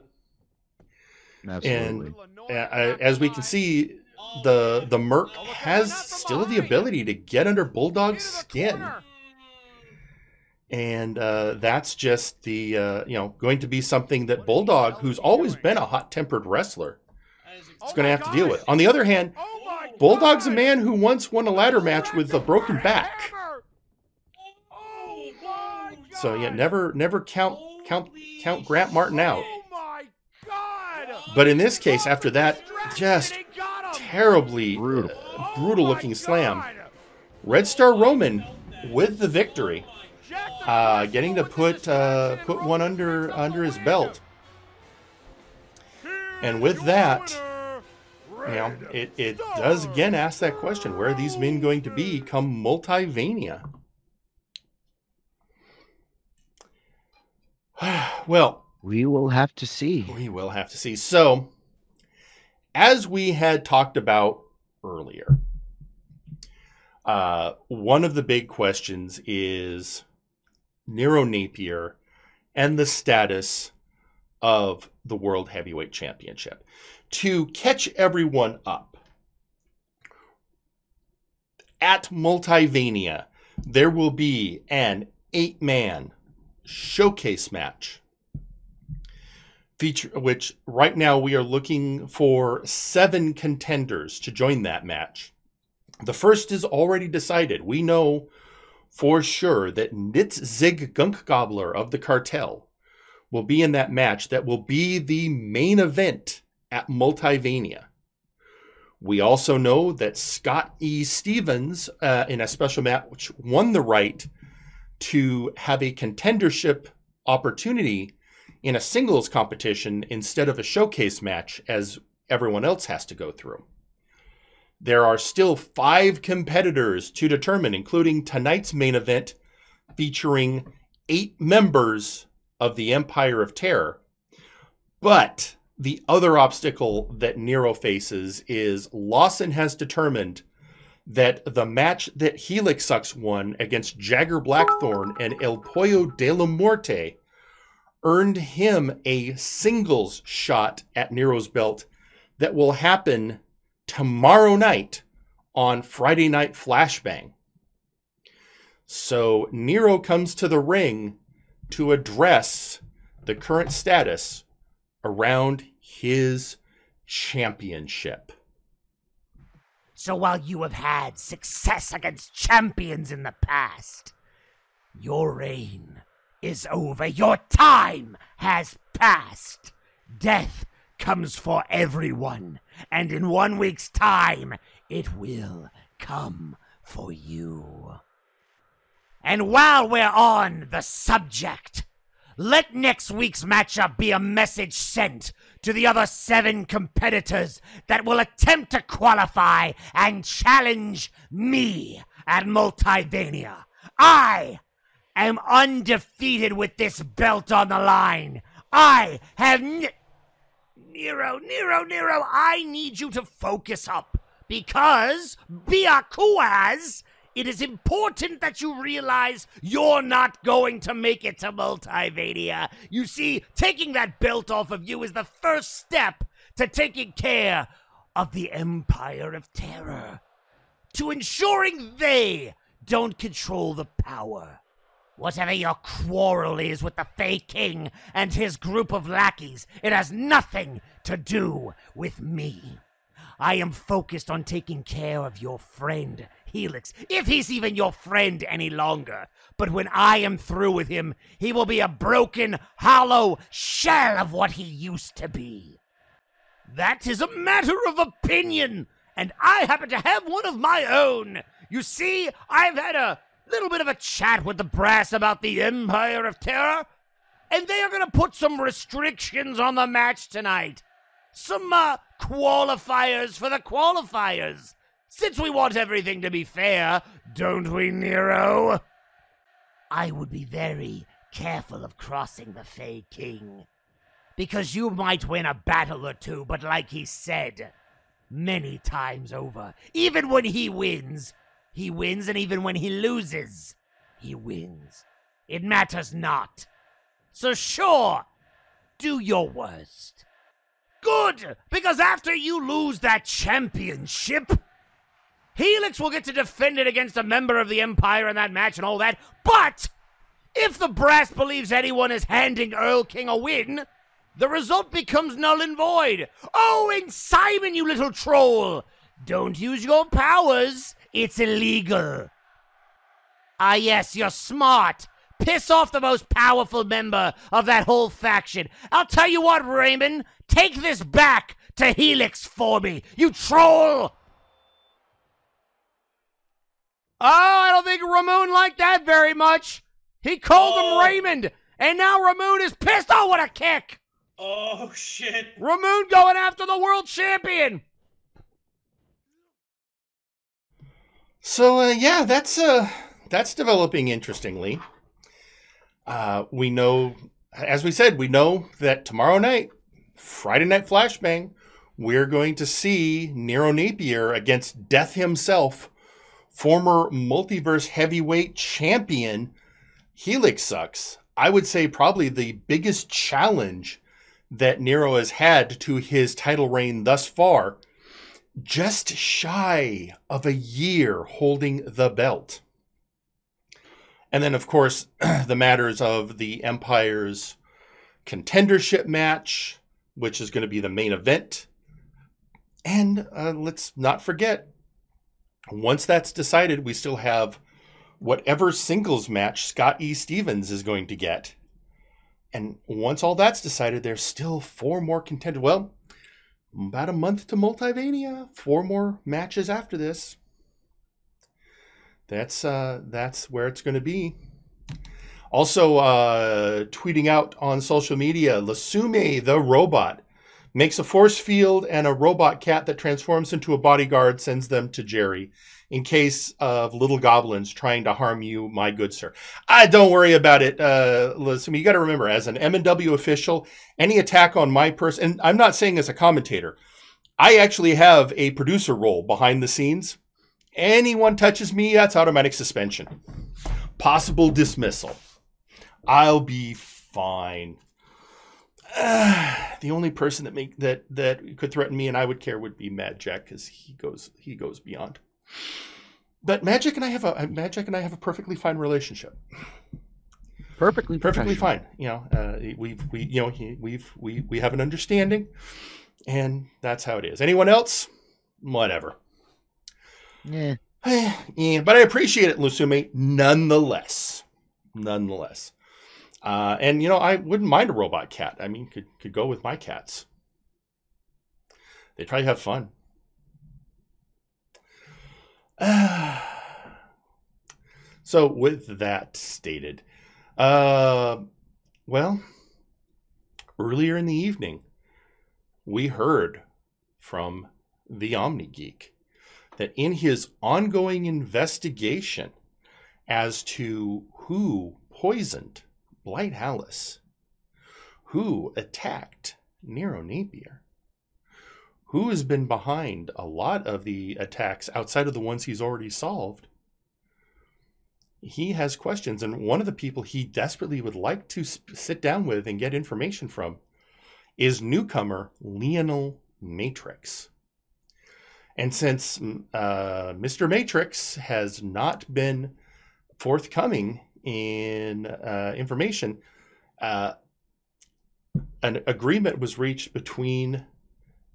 Absolutely. And as we can see, the Merc has still the ability to get under Bulldog's skin. And that's just the, going to be something that Bulldog, who's always been a hot-tempered wrestler, is going to have to deal with. On the other hand, Bulldog's a man who once won a ladder match with a broken back. So, yeah, never count Grant Martin out. But in this case, after that just terribly brutal-looking slam, Red Star Roman with the victory. Getting to put one under his belt, and with that, it does again ask that question: where are these men going to be come Multivania? Well, we will have to see. We will have to see. So, as we had talked about earlier, one of the big questions is Nero Napier and the status of the World Heavyweight Championship. To catch everyone up, at Multivania, there will be an 8-man showcase match, which right now we are looking for 7 contenders to join that match. The first is already decided. We know for sure that Nitzig Gunkgobbler of the Cartel will be in that match. That will be the main event at Multivania. We also know that Scott E. Stevens, in a special match, won the right to have a contendership opportunity in a singles competition instead of a showcase match as everyone else has to go through. There are still 5 competitors to determine, including tonight's main event featuring 8 members of the Empire of Terror. But the other obstacle that Nero faces is Lawson has determined that the match that Helixux won against Jagger Blackthorn and El Pollo de la Muerte earned him a singles shot at Nero's belt that will happen tomorrow night on Friday Night Flashbang. So Nero comes to the ring to address the current status around his championship. So while you have had success against champions in the past, your reign is over. Your time has passed. Death comes for everyone, and in 1 week's time, it will come for you. And while we're on the subject, let next week's matchup be a message sent to the other 7 competitors that will attempt to qualify and challenge me at Multivania. I am undefeated with this belt on the line. I have Nero, I need you to focus up, because, Biakuaz, it is important that you realize you're not going to make it to Multivania. You see, taking that belt off of you is the first step to taking care of the Empire of Terror, to ensuring they don't control the power. Whatever your quarrel is with the Fey King and his group of lackeys, it has nothing to do with me. I am focused on taking care of your friend, Helix, if he's even your friend any longer. But when I am through with him, he will be a broken, hollow shell of what he used to be. That is a matter of opinion, and I happen to have one of my own. You see, I've had a little bit of a chat with the brass about the Empire of Terror, and they are going to put some restrictions on the match tonight. Some qualifiers for the qualifiers. Since we want everything to be fair, don't we, Nero? I would be very careful of crossing the Fey King, because you might win a battle or two, but like he said, many times over, even when he wins, and even when he loses, he wins. It matters not. So sure, do your worst. Good, because after you lose that championship, Helix will get to defend it against a member of the Empire in that match and all that. But if the brass believes anyone is handing Earl King a win, the result becomes null and void. Oh, and Simon, you little troll, don't use your powers. It's illegal. Ah, yes, you're smart. Piss off the most powerful member of that whole faction. I'll tell you what, Raymond, take this back to Helix for me, you troll! Oh, I don't think Ramon liked that very much. He called him Raymond, and now Ramon is pissed. Oh, what a kick! Oh, shit. Ramon going after the world champion! So, yeah, that's developing interestingly. We know, as we said, we know that tomorrow night, Friday Night Flashbang, we're going to see Nero Napier against Death himself, former Multiverse Heavyweight Champion Helix Sucks. I would say probably the biggest challenge that Nero has had to his title reign thus far, just shy of a year holding the belt. And then, of course, the matters of the Empire's contendership match, which is going to be the main event. And let's not forget, once that's decided, we still have whatever singles match Scott E. Stevens is going to get. And once all that's decided, there's still 4 more contenders. Well, about a month to Multivania. 4 more matches after this. That's where it's going to be. Also, tweeting out on social media, Lasume the robot makes a force field and a robot cat that transforms into a bodyguard, sends them to Jerry in case of little goblins trying to harm you, my good sir. Don't worry about it, Lasume. You got to remember, as an MNW official, any attack on my person, and I'm not saying as a commentator, I actually have a producer role behind the scenes. Anyone touches me, that's automatic suspension. Possible dismissal. I'll be fine. The only person that could threaten me and I would care would be Mad Jack, because he goes beyond. But Magic and I have a perfectly fine relationship. Perfectly fine. You know, we have an understanding, and that's how it is. Anyone else? Whatever. Yeah. Yeah, but I appreciate it, Lusume, nonetheless. And, you know, I wouldn't mind a robot cat. I mean, could go with my cats. They'd probably have fun. So, with that stated, well, earlier in the evening, we heard from the Omni Geek that in his ongoing investigation as to who poisoned Blight Hallis, who attacked Nero Napier, who has been behind a lot of the attacks outside of the ones he's already solved, he has questions. And one of the people he desperately would like to sit down with and get information from is newcomer Lionel Matrix. And since Mr. Matrix has not been forthcoming in information, an agreement was reached between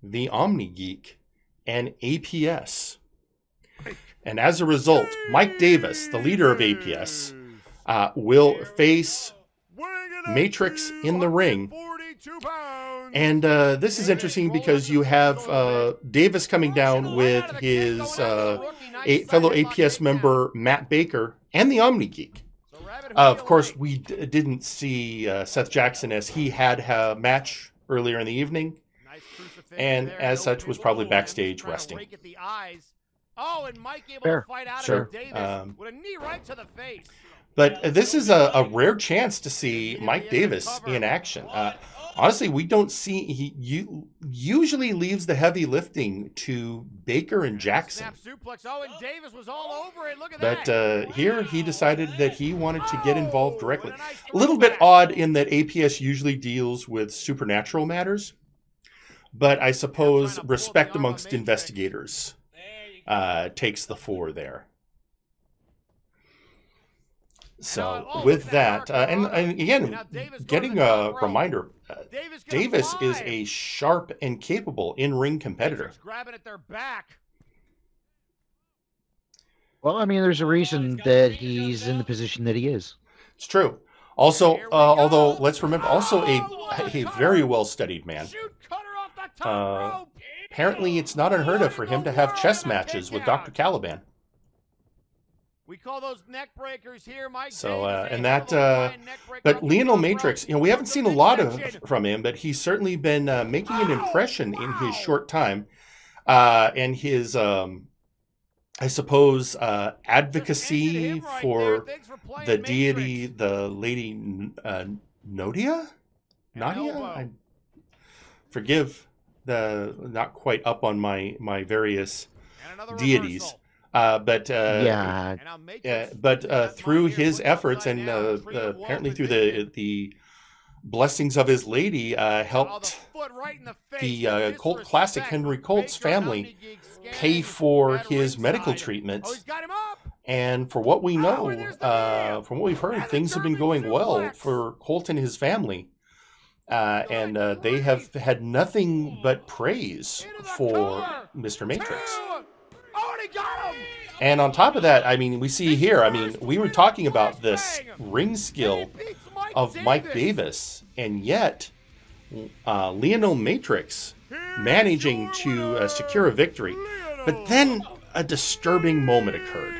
the Omni Geek and APS. And as a result, Mike Davis, the leader of APS, will face Matrix in the ring. And this is interesting because you have Davis coming down with his fellow APS member Matt Baker and the Omni Geek. Of course, we didn't see Seth Jackson, as he had a match earlier in the evening, and as such was probably backstage resting. Oh, and Mike able to fight out of Davis with a knee right to the face. But this is a rare chance to see Mike Davis in action. Honestly, we don't see, he usually leaves the heavy lifting to Baker and Jackson. Oh, and Davis was all over it. Look at that. But here he decided that he wanted to get involved directly. A little bit odd in that APS usually deals with supernatural matters, but I suppose respect amongst investigators takes the fore there. So with that, and again, getting a reminder, Davis is a sharp and capable in-ring competitor. Well, I mean, there's a reason that he's in the position that he is. It's true. Also, although let's remember, also a very well-studied man. Apparently, it's not unheard of for him to have chess matches with Dr. Caliban. We call those neck breakers here, Mike. So, and that, but Lionel Matrix, we haven't seen a lot from him, but he's certainly been making an impression in his short time, and his, I suppose, advocacy for the deity, the Lady Nadia? I forgive the not quite up on my various deities. But through his efforts and apparently through the blessings of his lady, helped the Colt Classic Henry Colt's family pay for his medical treatment. And for what we know, from what we've heard, things have been going well for Colt and his family. And they have had nothing but praise for Mr. Matrix. And on top of that, I mean, we see here, I mean, we were talking about this ring skill of Mike Davis, and yet Lionel Matrix managing to secure a victory. But then a disturbing moment occurred.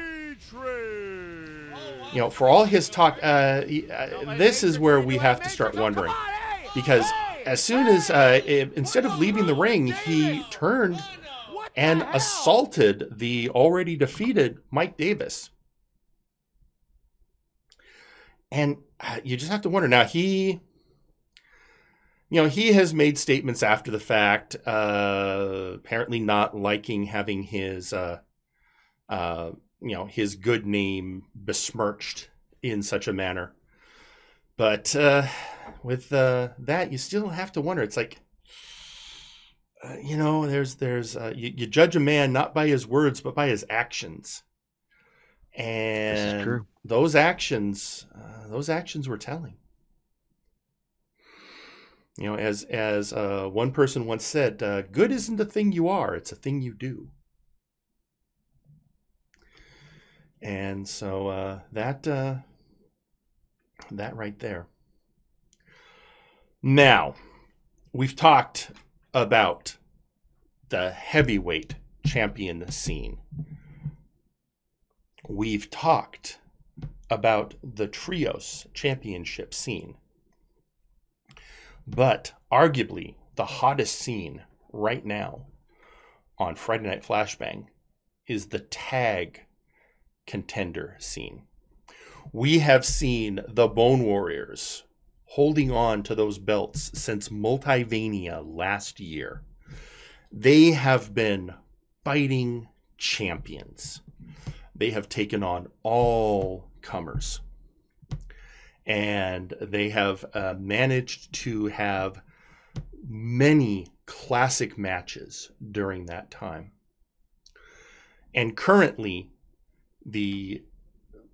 For all his talk, this is where we have to start wondering. Because as soon as, instead of leaving the ring, he turned and assaulted the already defeated Mike Davis. And you just have to wonder. Now, he has made statements after the fact, apparently not liking having his, his good name besmirched in such a manner. But with that, you still have to wonder. It's like, you judge a man not by his words, but by his actions. And this is true. Those actions were telling. As one person once said, good isn't a thing you are, it's a thing you do. And so that right there. Now, we've talked about the heavyweight champion scene. We've talked about the trios championship scene. But arguably the hottest scene right now on Friday Night Flashbang is the tag contender scene. We have seen the Bone Warriors holding on to those belts since Multivania last year. They have been fighting champions. They have taken on all comers. And they have managed to have many classic matches during that time. And currently, the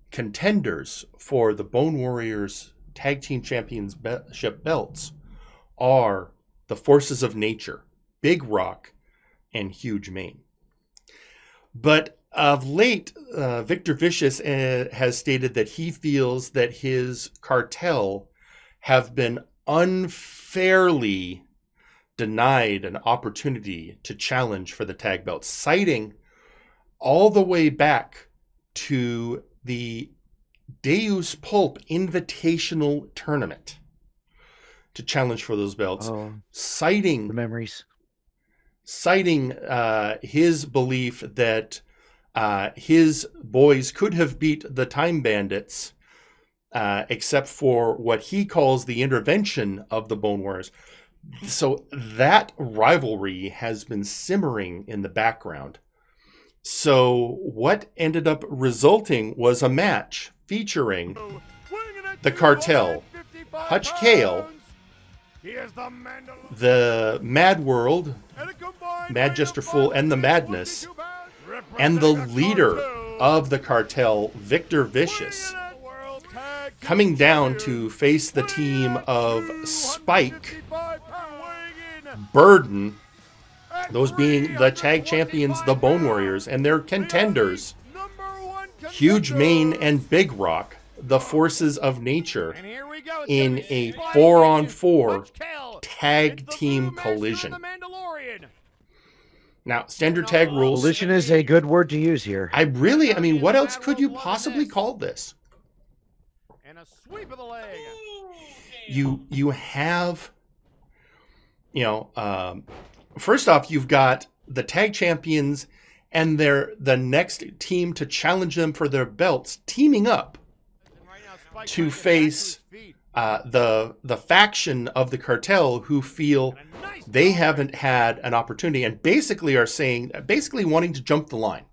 contenders for the Bone Warriors Tag Team Championship belts are the Forces of Nature, Big Rock, and Huge Mane. But of late, Victor Vicious has stated that he feels that his cartel have been unfairly denied an opportunity to challenge for the tag belt, citing all the way back to the Deus Pulp Invitational Tournament to challenge for those belts, citing the memories, citing his belief that his boys could have beat the Time Bandits, except for what he calls the intervention of the Bone Warriors. So that rivalry has been simmering in the background. So what ended up resulting was a match featuring the Cartel, Hutch Cale, the Mad World, Mad Jester Fool, and the Madness, and the leader of the Cartel, Victor Vicious, coming down to face the team of Spike, Burden, those being the tag champions, the Bone Warriors, and their contenders, Huge Mane and Big Rock, the forces of nature, in a 4-on-4 tag team collision. Now, standard tag rules. Collision is a good word to use here. I mean, what else could you possibly call this? And a sweep of the leg. You have, first off, you've got the tag champions and the next team to challenge them for their belts teaming up to face the faction of the Cartel who feel they haven't had an opportunity and basically wanting to jump the line.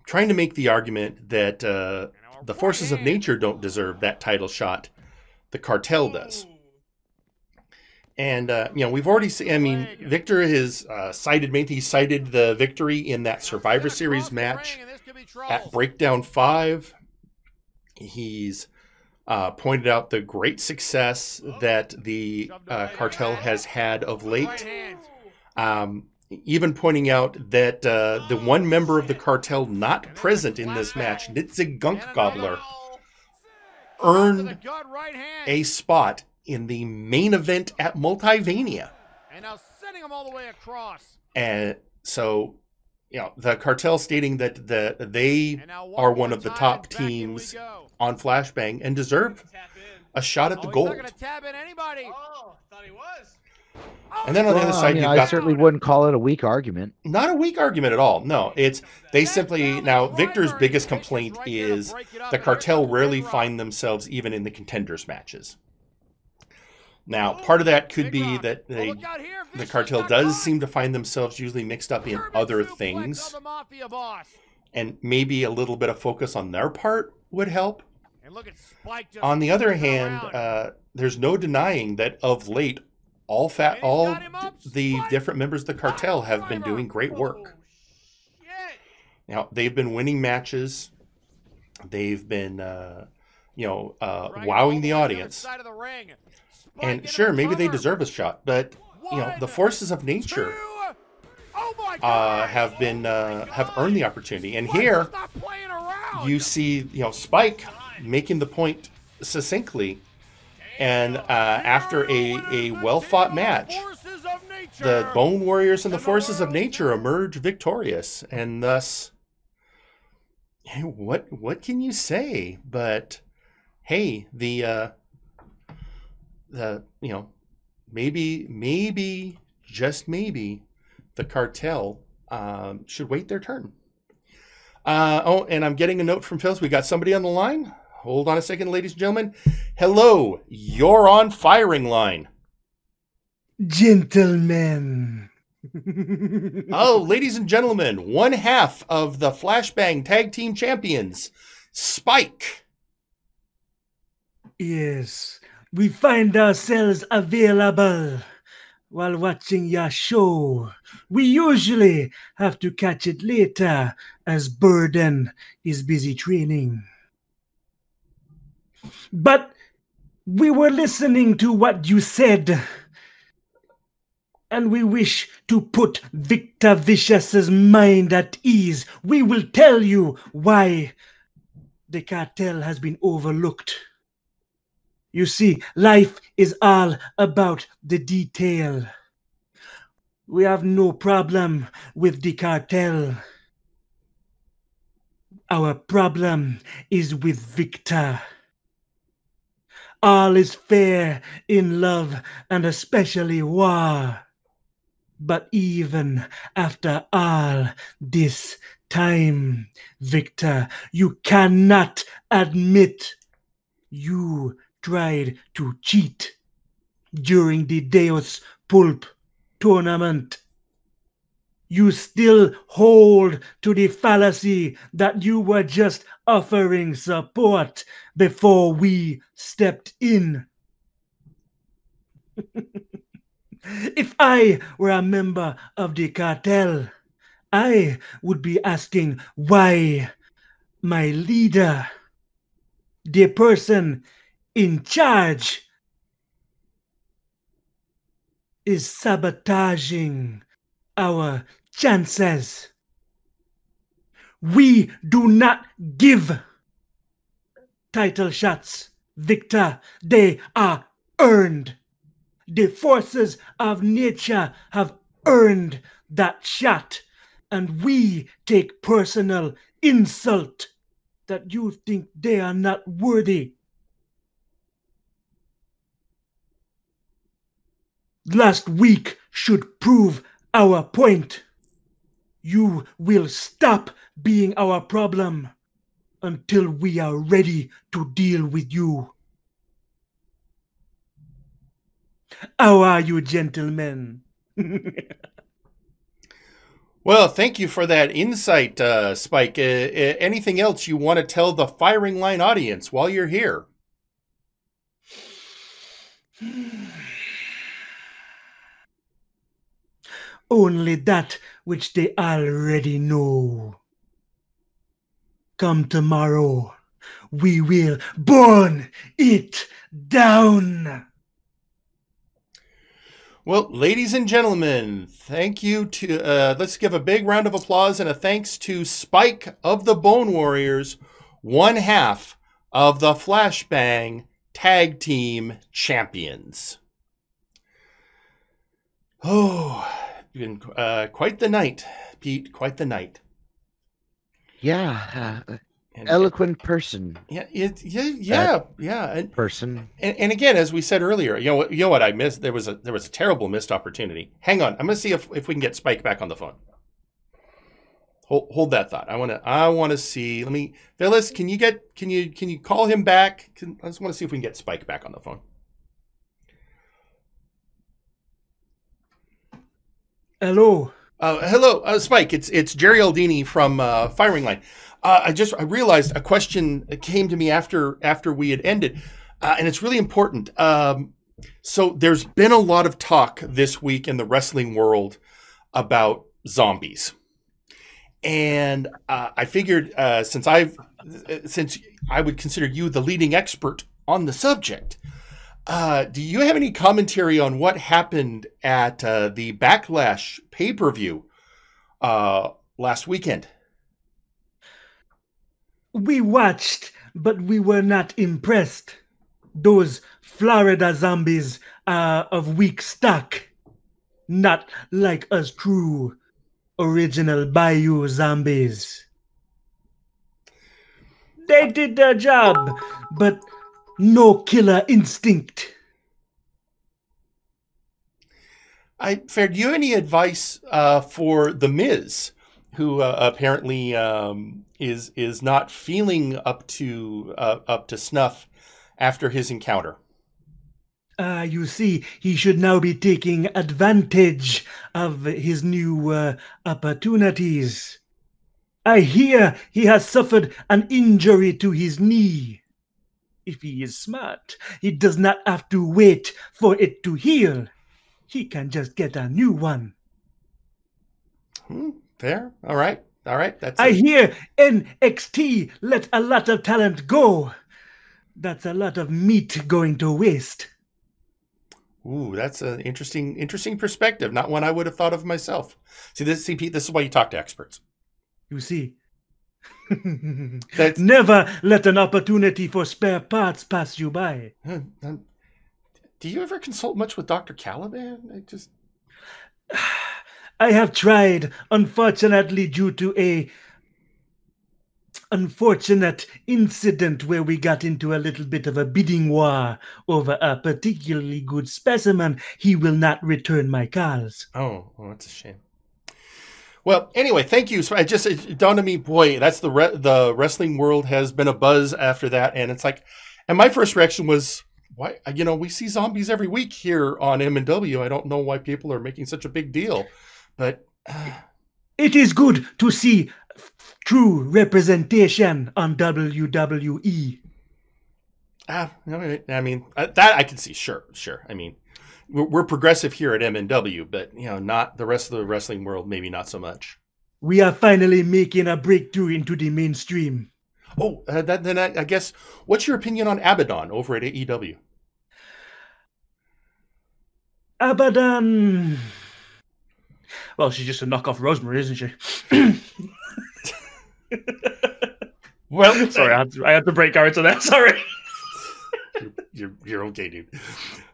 Trying to make the argument that the forces of nature don't deserve that title shot. The Cartel does. And, we've already seen, Victor has cited the victory in that Survivor Series match at Breakdown 5. He's pointed out the great success that the Cartel has had of late. Even pointing out that the one member of the Cartel not present in this match, Nitzig Gunk Gobbler, earned a spot in the main event at Multivania. And now sending him all the way across. And so, the Cartel stating that they are one of the top teams on Flashbang and deserve a shot at the gold. He's not going to tap in anybody. Oh, thought he was. And then on the other side, you've I got certainly wouldn't call it a weak argument. Not a weak argument at all. No, they simply now Victor's biggest complaint is the Cartel rarely find themselves even in the contenders matches. Now, part of that could be that the Cartel does seem to find themselves usually mixed up in other things, and maybe a little bit of focus on their part would help. On the other hand, there's no denying that of late, all the different members of the Cartel have been doing great work. Now, they've been winning matches. They've been, wowing the audience. And sure, maybe they deserve a shot, but the forces of nature have earned the opportunity. And here, you see, Spike making the point succinctly. And after a well-fought match, the Bone Warriors and the Forces of Nature emerge victorious. And thus, what can you say? But hey, maybe just maybe the Cartel should wait their turn. And I'm getting a note from Phil. We got somebody on the line. Hold on a second, ladies and gentlemen. Hello, you're on Firing Line. Gentlemen. Oh, ladies and gentlemen, one half of the Flashbang Tag Team Champions, Spike. Yes, we find ourselves available while watching your show. We usually have to catch it later as Burden is busy training. But we were listening to what you said. and we wish to put Victor Vicious's mind at ease. We will tell you why the cartel has been overlooked. You see, life is all about the detail. We have no problem with the cartel. Our problem is with Victor. All is fair in love and especially war. But even after all this time, Victor, you cannot admit you tried to cheat during the Deus Pulp tournament. You still hold to the fallacy that you were just offering support before we stepped in. If I were a member of the cartel, I would be asking why my leader, the person in charge, is sabotaging our chances. We do not give title shots, Victor. They are earned. The forces of nature have earned that shot, and we take personal insult that you think they are not worthy. Last week should prove our point. You will stop being our problem until we are ready to deal with you. How are you, gentlemen? Well, thank you for that insight, Spike. Anything else you want to tell the Firing Line audience while you're here? Only that which they already know. Come tomorrow, we will burn it down. Well, ladies and gentlemen, thank you to, let's give a big round of applause and a thanks to Spike of the Bone Warriors, one half of the Flashbang Tag Team Champions. Oh, been quite the night, Pete, quite the night. Yeah, eloquent person. Yeah. And, person. And again, as we said earlier, you know what I missed? There was a terrible missed opportunity. Hang on, I'm going to see if we can get Spike back on the phone. Hold that thought. I want to see. Let me, Phyllis, can you call him back? I just want to see if we can get Spike back on the phone. Hello. Hello, Spike. It's Jerry Aldini from Firing Line. I realized a question came to me after we had ended, and it's really important. So there's been a lot of talk this week in the wrestling world about zombies, and I figured since I would consider you the leading expert on the subject, do you have any commentary on what happened at the Backlash pay-per-view last weekend? We watched, but we were not impressed. Those Florida zombies are of weak stock, not like us true original Bayou zombies. They did their job, but no killer instinct. Fair, do you have any advice for The Miz, who apparently is not feeling up to snuff after his encounter? You see, he should now be taking advantage of his new opportunities. I hear he has suffered an injury to his knee. If he is smart, he does not have to wait for it to heal. He can just get a new one. Fair. All right. I hear NXT let a lot of talent go. That's a lot of meat going to waste. Ooh, that's an interesting perspective. Not one I would have thought of myself. See, Pete, this is why you talk to experts. You see. Never let an opportunity for spare parts pass you by. Do you ever consult much with Dr. Caliban? I have tried, unfortunately, due to a unfortunate incident where we got into a little bit of a bidding war over a particularly good specimen. He will not return my calls. Oh, well, that's a shame. Well, anyway, thank you. So it dawned on me, boy, that's the wrestling world has been a buzz after that. And it's like, and my first reaction was, why, we see zombies every week here on MNW. I don't know why people are making such a big deal, but it is good to see true representation on WWE. I mean, that I can see. Sure. I mean, we're progressive here at MNW, but not the rest of the wrestling world. Maybe not so much. We are finally making a breakthrough into the mainstream. Oh, then I guess, what's your opinion on Abaddon over at AEW? Abaddon. Well, she's just a knockoff Rosemary, isn't she? Well, sorry, I had to break character there. Sorry. You're okay, dude.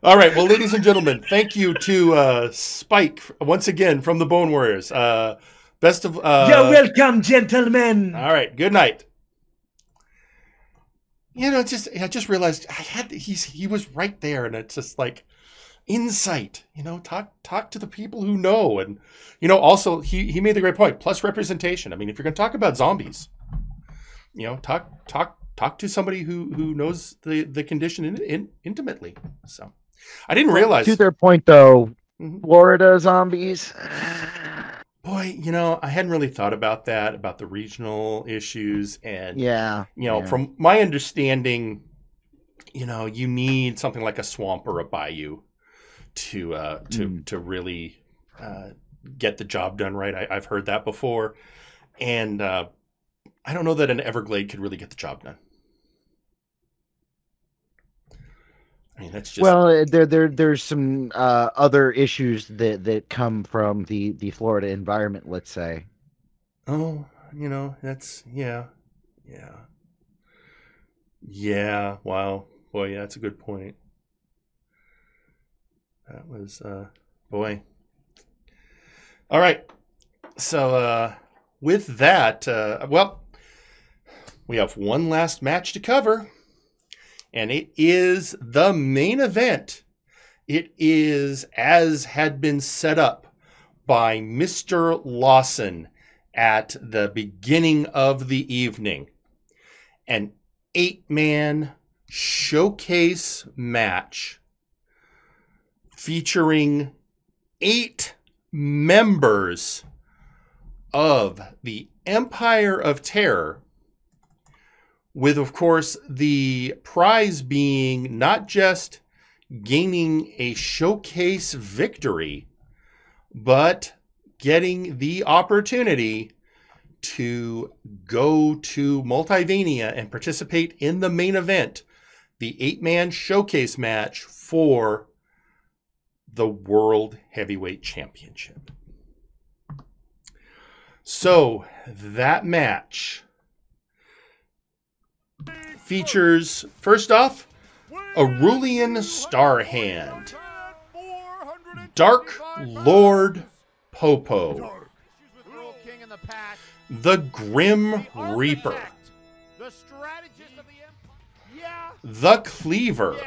All right, well, ladies and gentlemen, thank you to Spike once again from the Bone Warriors. Best of. You're welcome, gentlemen. All right, good night. I just realized he was right there, and it's just like insight. Talk to the people who know, and also he made the great point. Plus representation. I mean, if you're going to talk about zombies, talk to somebody who knows the condition intimately. So I didn't realize. To their point, though, Florida zombies. Boy, I hadn't really thought about that, about the regional issues. And, from my understanding, you need something like a swamp or a bayou to really get the job done right. I've heard that before. And I don't know that an Everglade could really get the job done. I mean, that's just... Well, there's some other issues that come from the Florida environment, let's say. Oh, that's yeah. Wow, boy, yeah, that's a good point. That was boy. All right, so with that, we have one last match to cover. And it is the main event. It is as had been set up by Mr. Lawson at the beginning of the evening. An 8-man showcase match featuring 8 members of the Empire of Terror, with, of course, the prize being not just gaining a showcase victory, but getting the opportunity to go to Multivania and participate in the main event, the 8-man showcase match for the World Heavyweight Championship. So, that match features, first off, Aurelian Starhand, Dark Lord Popo, the Grim Reaper, the Cleaver,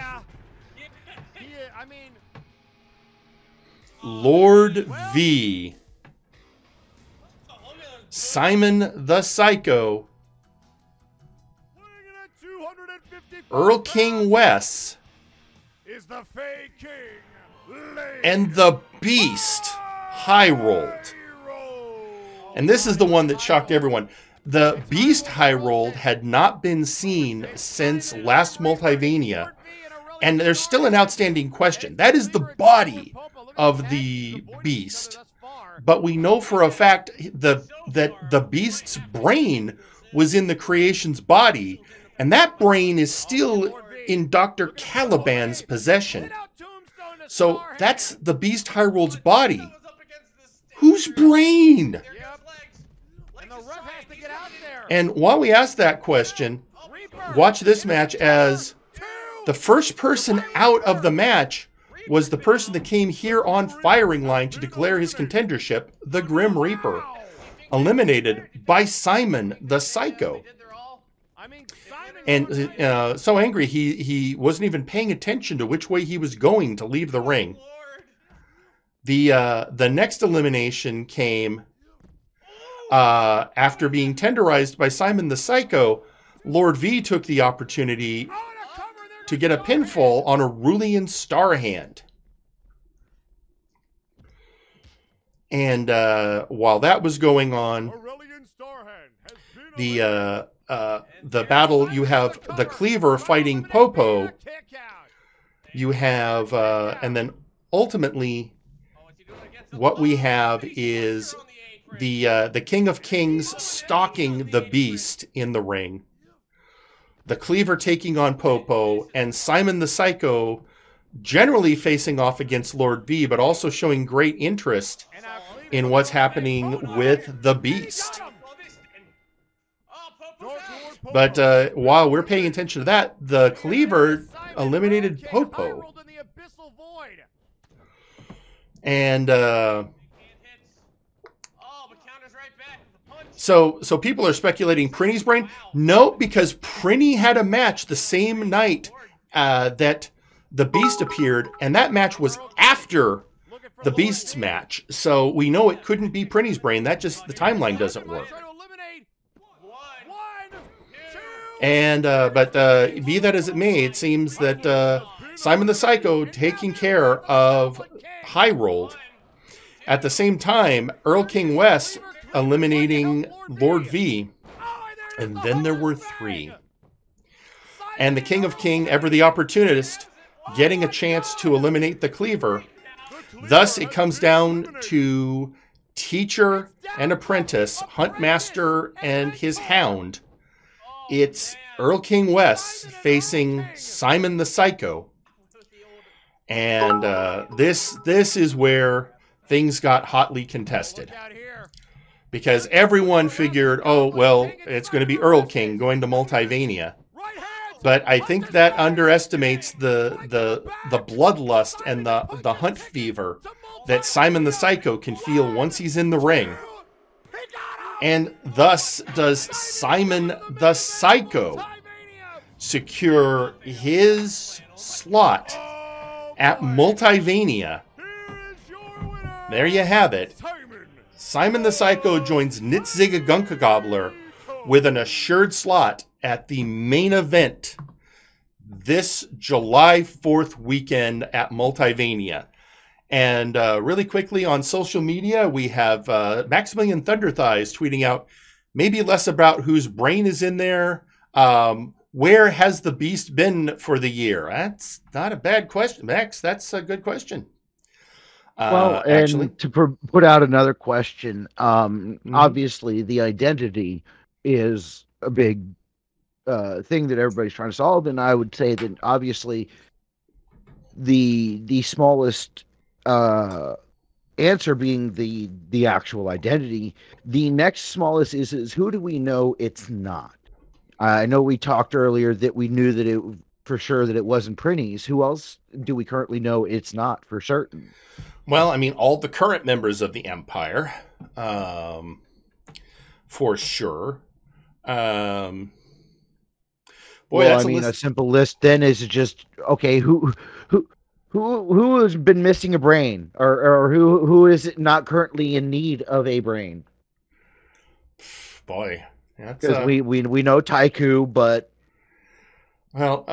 Lord V, Simon the Psycho, Earl King Wes, and the Beast High Rolled. And this is the one that shocked everyone. The Beast High Rolled had not been seen since last Multivania, and there's still an outstanding question. That is the body of the Beast, but we know for a fact that the Beast's brain was in the Creation's body, and that brain is still in Dr. Caliban's possession. So that's the Beast Highworld's body. Whose brain? And while we ask that question, watch this match as the first person out of the match was the person that came here on Firing Line to declare his contendership, the Grim Reaper, eliminated by Simon the Psycho. And so angry, he wasn't even paying attention to which way he was going to leave the ring. The next elimination came after being tenderized by Simon the Psycho. Lord V took the opportunity to get a pinfall on Aurelian Starhand. And while that was going on, the battle, you have the Cleaver fighting Popo. You have, and then ultimately, what we have is the King of Kings stalking the Beast in the ring. The Cleaver taking on Popo, and Simon the Psycho generally facing off against Lord V, but also showing great interest in what's happening with the Beast. But while we're paying attention to that, the Cleaver eliminated Popo. And so people are speculating Prinny's brain. No, because Prinny had a match the same night that the Beast appeared, and that match was after the Beast's match. So we know it couldn't be Prinny's brain. That just, the timeline doesn't work. And but be that as it may, it seems that Simon the Psycho taking care of Highworld. At the same time, Earl King West eliminating Lord V. And then there were three. And the King of King, ever the opportunist, getting a chance to eliminate the Cleaver. Thus, it comes down to Teacher and Apprentice, Huntmaster and his Hound. It's Earl King West facing Simon the Psycho. And this is where things got hotly contested. Because everyone figured, oh, well, it's going to be Earl King going to Multivania. But I think that underestimates the bloodlust and the hunt fever that Simon the Psycho can feel once he's in the ring. And thus does Simon the Psycho secure his slot at Multivania. There you have it. Simon the Psycho joins Nitziga Gunka Gobbler with an assured slot at the main event this July 4th weekend at Multivania. And really quickly on social media, we have Maximilian Thunder Thighs tweeting out, maybe less about whose brain is in there. Where has the Beast been for the year? That's not a bad question, Max. That's a good question. Well, and actually, to put out another question, obviously the identity is a big thing that everybody's trying to solve, and I would say that obviously the smallest answer being the actual identity. The next smallest is who do we know it's not? I know we talked earlier that we knew that it for sure that it wasn't Prinny's. Who else do we currently know it's not for certain? Well, I mean, all the current members of the Empire, for sure. Boy, well, I mean, a simple list then is just okay. Who has been missing a brain, or who is not currently in need of a brain? Boy, because we know Taiku, but well,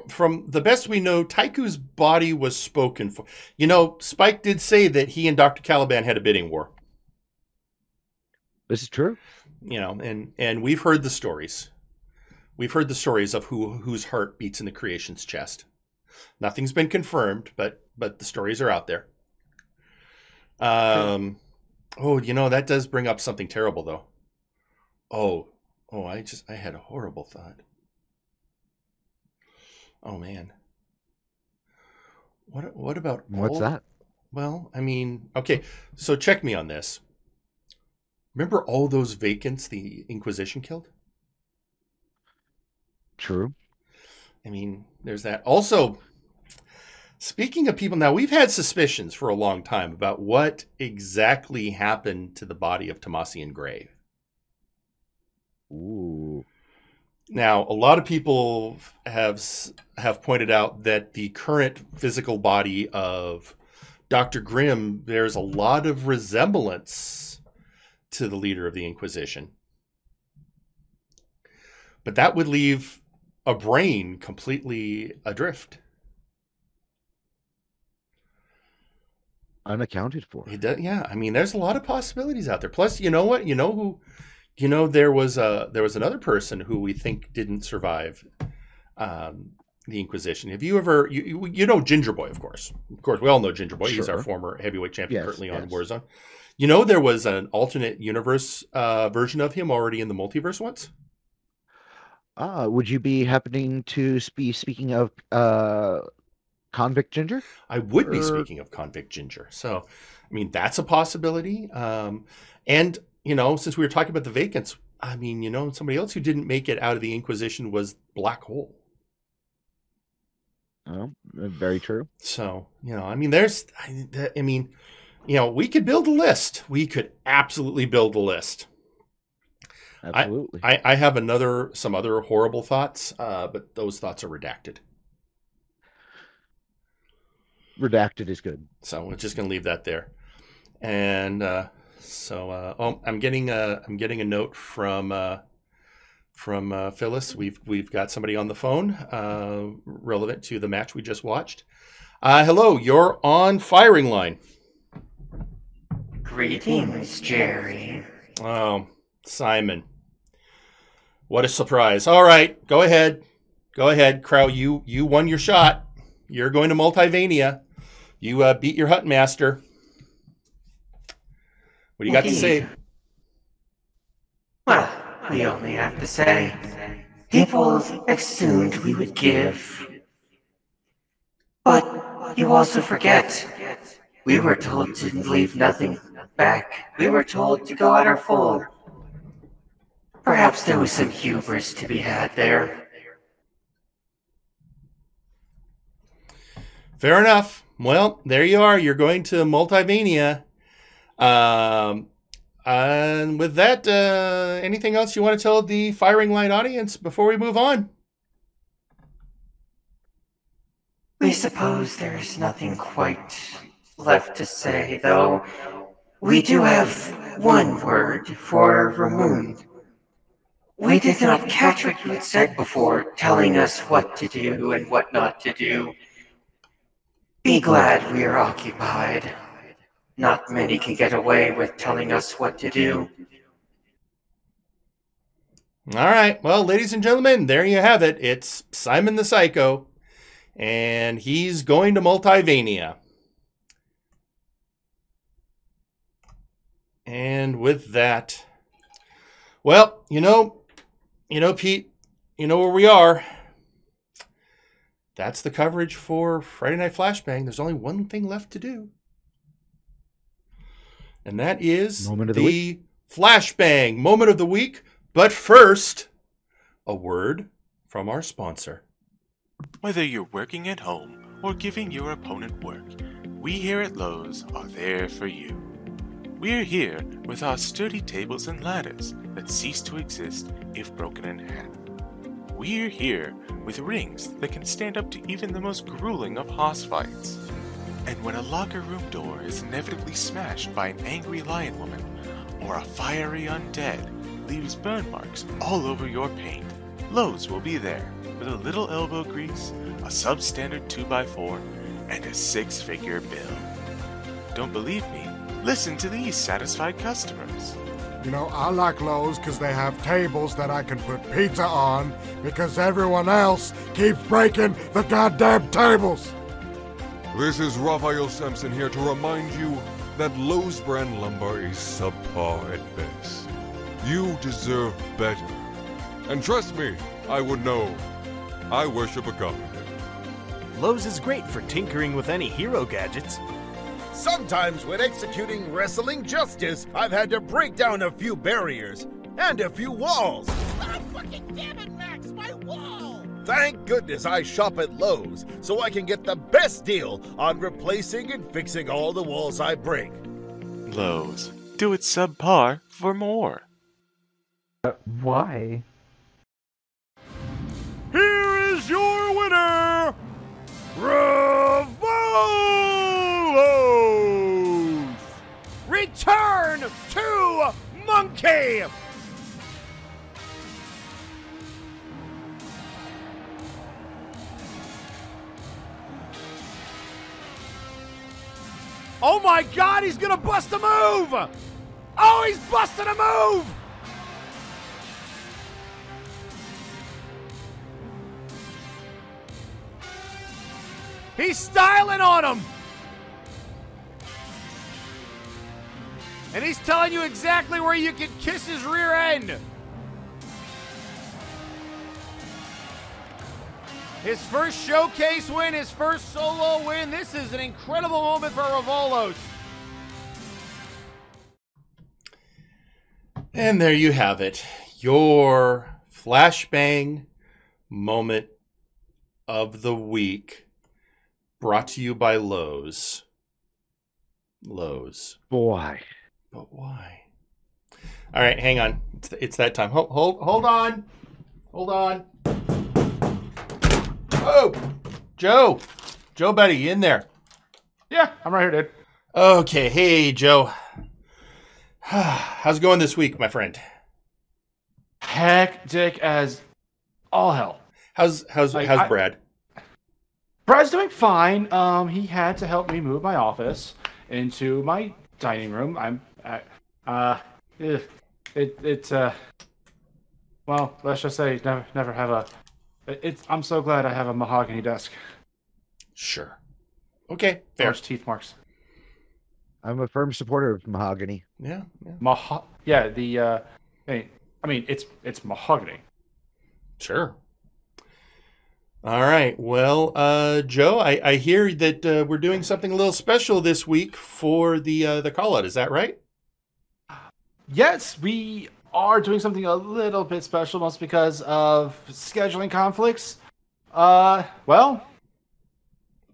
from the best we know, Taiku's body was spoken for. You know, Spike did say that he and Dr. Caliban had a bidding war. This is true. You know, and we've heard the stories. We've heard the stories of whose heart beats in the creation's chest. Nothing's been confirmed, but the stories are out there. Oh, you know, that does bring up something terrible, though. Oh, I had a horrible thought. Oh, man. What about What's that? Well, I mean, okay, so check me on this. Remember all those vacants the Inquisition killed? True. I mean, there's that. Also, speaking of people, now we've had suspicions for a long time about what exactly happened to the body of Tomasian Grave. Ooh. Now, a lot of people have pointed out that the current physical body of Dr. Grimm bears a lot of resemblance to the leader of the Inquisition. But that would leave a brain completely adrift. Unaccounted for. It does, yeah. I mean, there's a lot of possibilities out there. Plus, you know what? There was another person who we think didn't survive the Inquisition. Have you ever, you know Ginger Boy, of course. Of course, we all know Ginger Boy. Sure. He's our former heavyweight champion, currently on Warzone. You know, there was an alternate universe version of him already in the multiverse once. Would you be happening to be speaking of Convict Ginger? I would be speaking of Convict Ginger. So, I mean, that's a possibility. And, you know, since we were talking about the vacants, I mean, you know, somebody else who didn't make it out of the Inquisition was Black Hole. Oh, very true. So, you know, I mean, you know, we could build a list. We could absolutely build a list. Absolutely. I have some other horrible thoughts, but those thoughts are redacted. Redacted is good. So we're just going to leave that there. And I'm getting a note from Phyllis. We've got somebody on the phone relevant to the match we just watched. Hello, you're on Firing Line. Greetings, Jerry. Oh, Simon. What a surprise. All right, go ahead. Crow, you won your shot. You're going to Multivania. You beat your Hut Master. What do you got to say? Well, we only have to say, people assumed we would give. But you also forget, we were told to leave nothing back. We were told to go at our full. Perhaps there was some hubris to be had there. Fair enough. Well, there you are. You're going to Multivania. And with that, anything else you want to tell the Firing Line audience before we move on? We suppose there's nothing quite left to say, though. We do have one word for Ramon. We did not catch what you had said before, telling us what to do and what not to do. Be glad we are occupied. Not many can get away with telling us what to do. All right. Well, ladies and gentlemen, there you have it. It's Simon the Psycho, and he's going to Multivania. And with that, well, you know, Pete, you know where we are. That's the coverage for Friday Night Flashbang. There's only one thing left to do. And that is the Flashbang Moment of the Week. But first, a word from our sponsor. Whether you're working at home or giving your opponent work, we here at Lowe's are there for you. We're here with our sturdy tables and ladders that cease to exist if broken in half. We're here with rings that can stand up to even the most grueling of hoss fights. And when a locker room door is inevitably smashed by an angry lion woman, or a fiery undead leaves burn marks all over your paint, Lowe's will be there with a little elbow grease, a substandard 2x4, and a 6-figure bill. Don't believe me? Listen to these satisfied customers. You know, I like Lowe's because they have tables that I can put pizza on because everyone else keeps breaking the goddamn tables. This is Raphael Sampson here to remind you that Lowe's brand lumber is subpar at best. You deserve better. And trust me, I would know. I worship a carpenter. Lowe's is great for tinkering with any hero gadgets. Sometimes when executing wrestling justice, I've had to break down a few barriers and a few walls. Oh, fucking damn it, Max, my wall! Thank goodness I shop at Lowe's, so I can get the best deal on replacing and fixing all the walls I break. Lowe's. Do it subpar for more. Why? Here is your winner, Ravolos! Return to Monkey! Oh my God, he's gonna bust a move! Oh, he's busting a move! He's styling on him! And he's telling you exactly where you can kiss his rear end. His first showcase win, his first solo win. This is an incredible moment for Ravolos. And there you have it. Your Flashbang moment of the week. Brought to you by Lowe's. Lowe's. Boy. But why? All right, hang on. It's that time. Hold on. Hold on. Oh, Joe. Joe, buddy, you in there? Yeah, I'm right here, dude. Okay, hey, Joe. How's it going this week, my friend? Hectic as all hell. How's Brad? Brad's doing fine. He had to help me move my office into my dining room. Well, let's just say never have a. I'm so glad I have a mahogany desk. Sure. Okay, fair. Large teeth marks. I'm a firm supporter of mahogany. Yeah. It's mahogany. Sure. All right. Well, Joe, I hear that we're doing something a little special this week for the Callout. Is that right? Yes, we are doing something a little bit special, mostly because of scheduling conflicts. Well,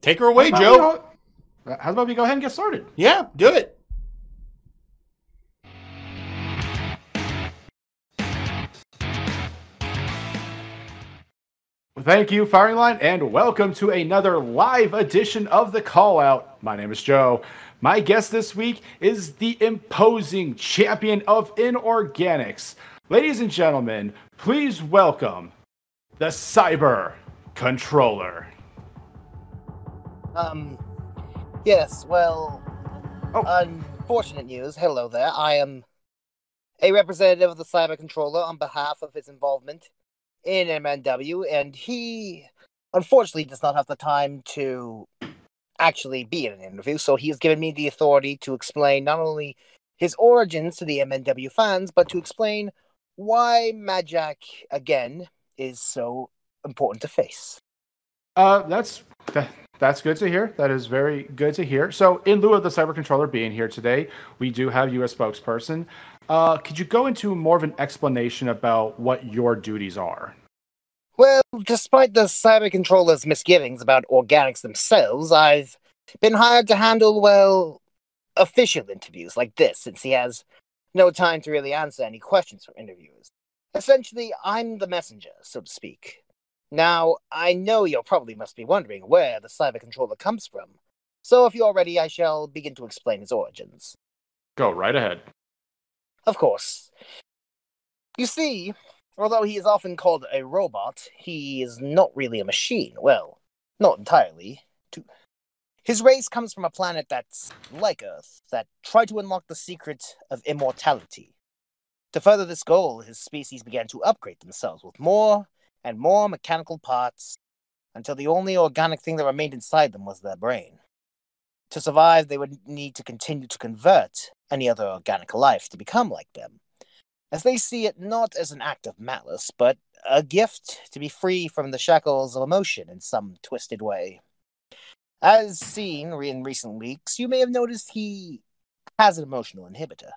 take her away, Joe. How about we go ahead and get started? Yeah, do it. Thank you, Firing Line, and welcome to another live edition of the Callout. My name is Joe. My guest this week is the imposing champion of inorganics. Ladies and gentlemen, please welcome the Cyber Controller. Yes, well, unfortunate news. Hello there. I am a representative of the Cyber Controller on behalf of his involvement in MNW, and he unfortunately does not have the time to actually be in an interview, so he has given me the authority to explain not only his origins to the MNW fans, but to explain why Majak, again, is so important to face. That's good to hear. That is very good to hear. So, in lieu of the Cyber Controller being here today, we do have you as spokesperson. Could you go into more of an explanation about what your duties are? Well, despite the Cyber Controller's misgivings about organics themselves, I've been hired to handle, well, official interviews like this, since he has no time to really answer any questions from interviewers. Essentially, I'm the messenger, so to speak. Now, I know you probably must be wondering where the Cyber Controller comes from, so if you're ready, I shall begin to explain his origins. Go right ahead. Of course. You see, although he is often called a robot, he is not really a machine. Well, not entirely. His race comes from a planet that's like Earth, that tried to unlock the secret of immortality. To further this goal, his species began to upgrade themselves with more and more mechanical parts, until the only organic thing that remained inside them was their brain. To survive, they would need to continue to convert any other organic life to become like them, as they see it not as an act of malice, but a gift to be free from the shackles of emotion in some twisted way. As seen in recent weeks, you may have noticed he has an emotional inhibitor.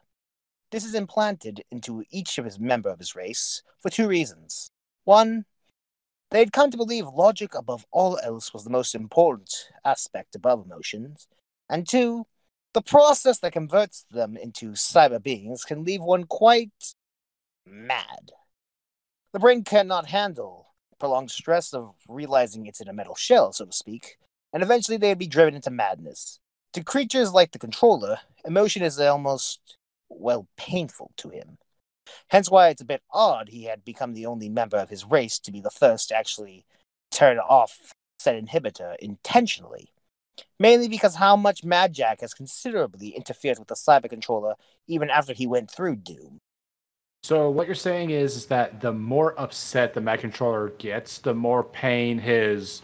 This is implanted into each of his member of his race for two reasons. One, they'd come to believe logic above all else was the most important aspect above emotions. And two, the process that converts them into cyber beings can leave one quite mad. The brain cannot handle prolonged stress of realizing it's in a metal shell, so to speak, and eventually they'd be driven into madness. To creatures like the controller, emotion is almost, well, painful to him. Hence why it's a bit odd he had become the only member of his race to be the first to actually turn off said inhibitor intentionally. Mainly because how much Mad Jack has considerably interfered with the cyber controller even after he went through Doom. So what you're saying is that the more upset the Mad Controller gets, the more pain his,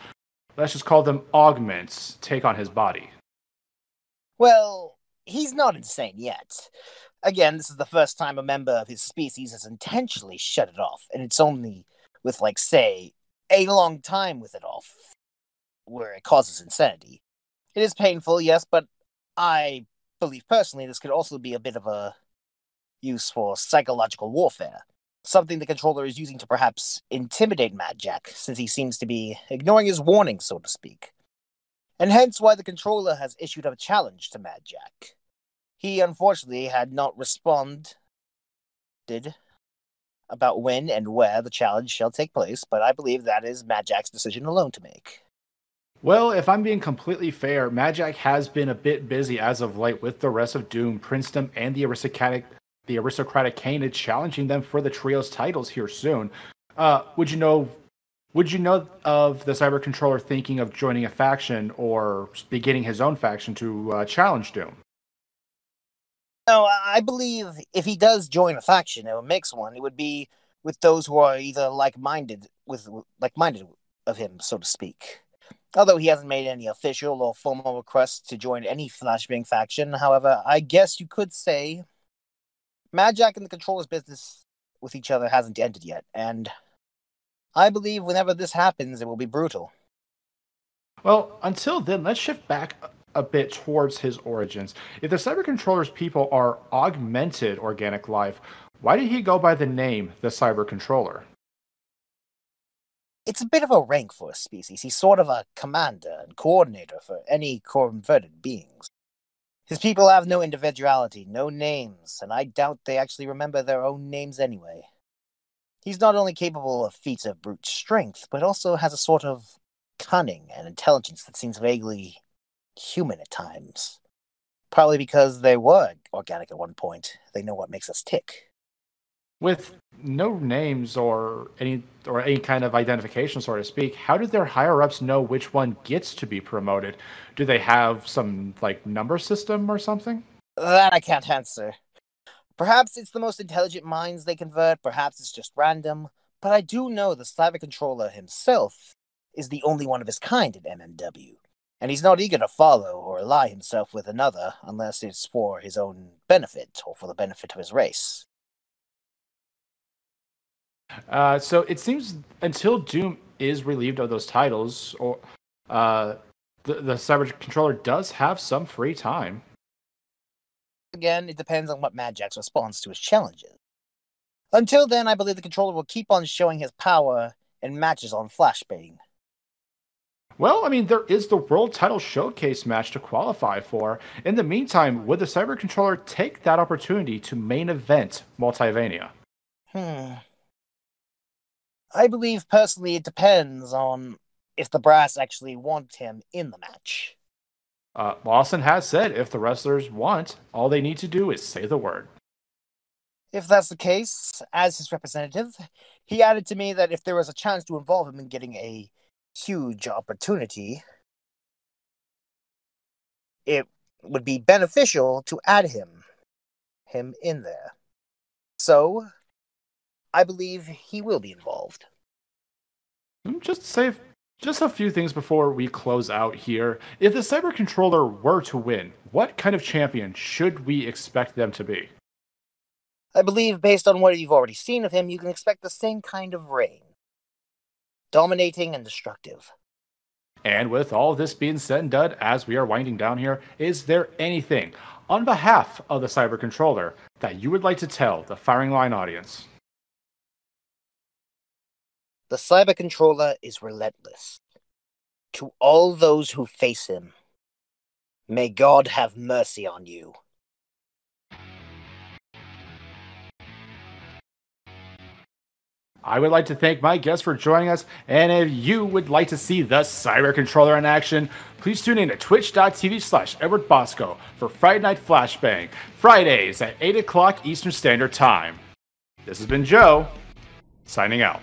let's just call them augments, take on his body. Well, he's not insane yet. Again, this is the first time a member of his species has intentionally shut it off, and it's only with, like, say, a long time with it off, where it causes insanity. It is painful, yes, but I believe personally this could also be a bit of a use for psychological warfare. Something the controller is using to perhaps intimidate Mad Jack, since he seems to be ignoring his warnings, so to speak. And hence why the controller has issued a challenge to Mad Jack. He, unfortunately, had not responded about when and where the challenge shall take place, but I believe that is Mad Jack's decision alone to make. Well, if I'm being completely fair, Mad Jack has been a bit busy as of late with the rest of Doom, Princedom, and the aristocratic Canaan challenging them for the trios titles here soon. Would you know of the Cyber Controller thinking of joining a faction or beginning his own faction to challenge Doom? No, I believe if he does join a faction or mix one, it would be with those who are either like-minded of him, so to speak. Although he hasn't made any official or formal requests to join any Flashbang faction, however, I guess you could say Mad Jack and the Controller's business with each other hasn't ended yet, and I believe whenever this happens, it will be brutal. Well, until then, let's shift back a bit towards his origins. If the Cyber Controller's people are augmented organic life, why did he go by the name the Cyber Controller? It's a bit of a rank for a species. He's sort of a commander and coordinator for any converted beings. His people have no individuality, no names, and I doubt they actually remember their own names anyway. He's not only capable of feats of brute strength, but also has a sort of cunning and intelligence that seems vaguely human at times. Probably because they were organic at one point. They know what makes us tick. With no names or any kind of identification, so to speak, how do their higher-ups know which one gets to be promoted? Do they have some, number system or something? That I can't answer. Perhaps it's the most intelligent minds they convert, perhaps it's just random, but I do know the Cyber Controller himself is the only one of his kind at MNW, and he's not eager to follow or ally himself with another unless it's for his own benefit or for the benefit of his race. So it seems until Doom is relieved of those titles, or the Cyber Controller does have some free time. Again, it depends on what Mad Jack's response to his challenges. Until then, I believe the controller will keep on showing his power in matches on Flashbang. Well, I mean, there is the World Title Showcase match to qualify for. In the meantime, would the Cyber Controller take that opportunity to main event Multivania? I believe, personally, it depends on if the brass actually want him in the match. Lawson has said if the wrestlers want, all they need to do is say the word. If that's the case, as his representative, he added to me that if there was a chance to involve him in getting a huge opportunity, it would be beneficial to add him in there. So, I believe he will be involved. Just a few things before we close out here. If the Cyber Controller were to win, what kind of champion should we expect them to be? I believe, based on what you've already seen of him, you can expect the same kind of reign. Dominating and destructive. And with all this being said and done, as we are winding down here, is there anything on behalf of the Cyber Controller that you would like to tell the Firing Line audience? The Cyber Controller is relentless. To all those who face him, may God have mercy on you. I would like to thank my guests for joining us, and if you would like to see the Cyber Controller in action, please tune in to twitch.tv/Edward Bosco for Friday Night Flashbang, Fridays at 8 o'clock Eastern Standard Time. This has been Joe, signing out.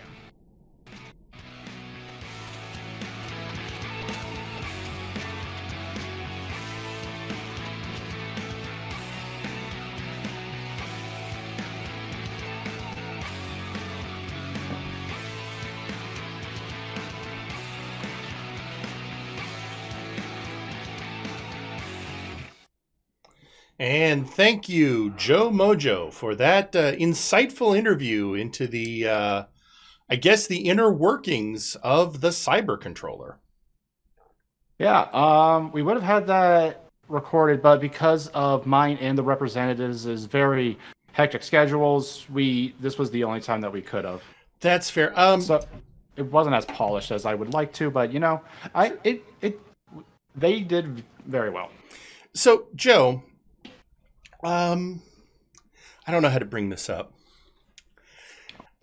And thank you, Joe Mojo, for that insightful interview into the, I guess, the inner workings of the Cyber Controller. Yeah, we would have had that recorded, but because of mine and the representatives' very hectic schedules, this was the only time that we could have. That's fair. So it wasn't as polished as I would like to, but you know, they did very well. So, Joe, I don't know how to bring this up.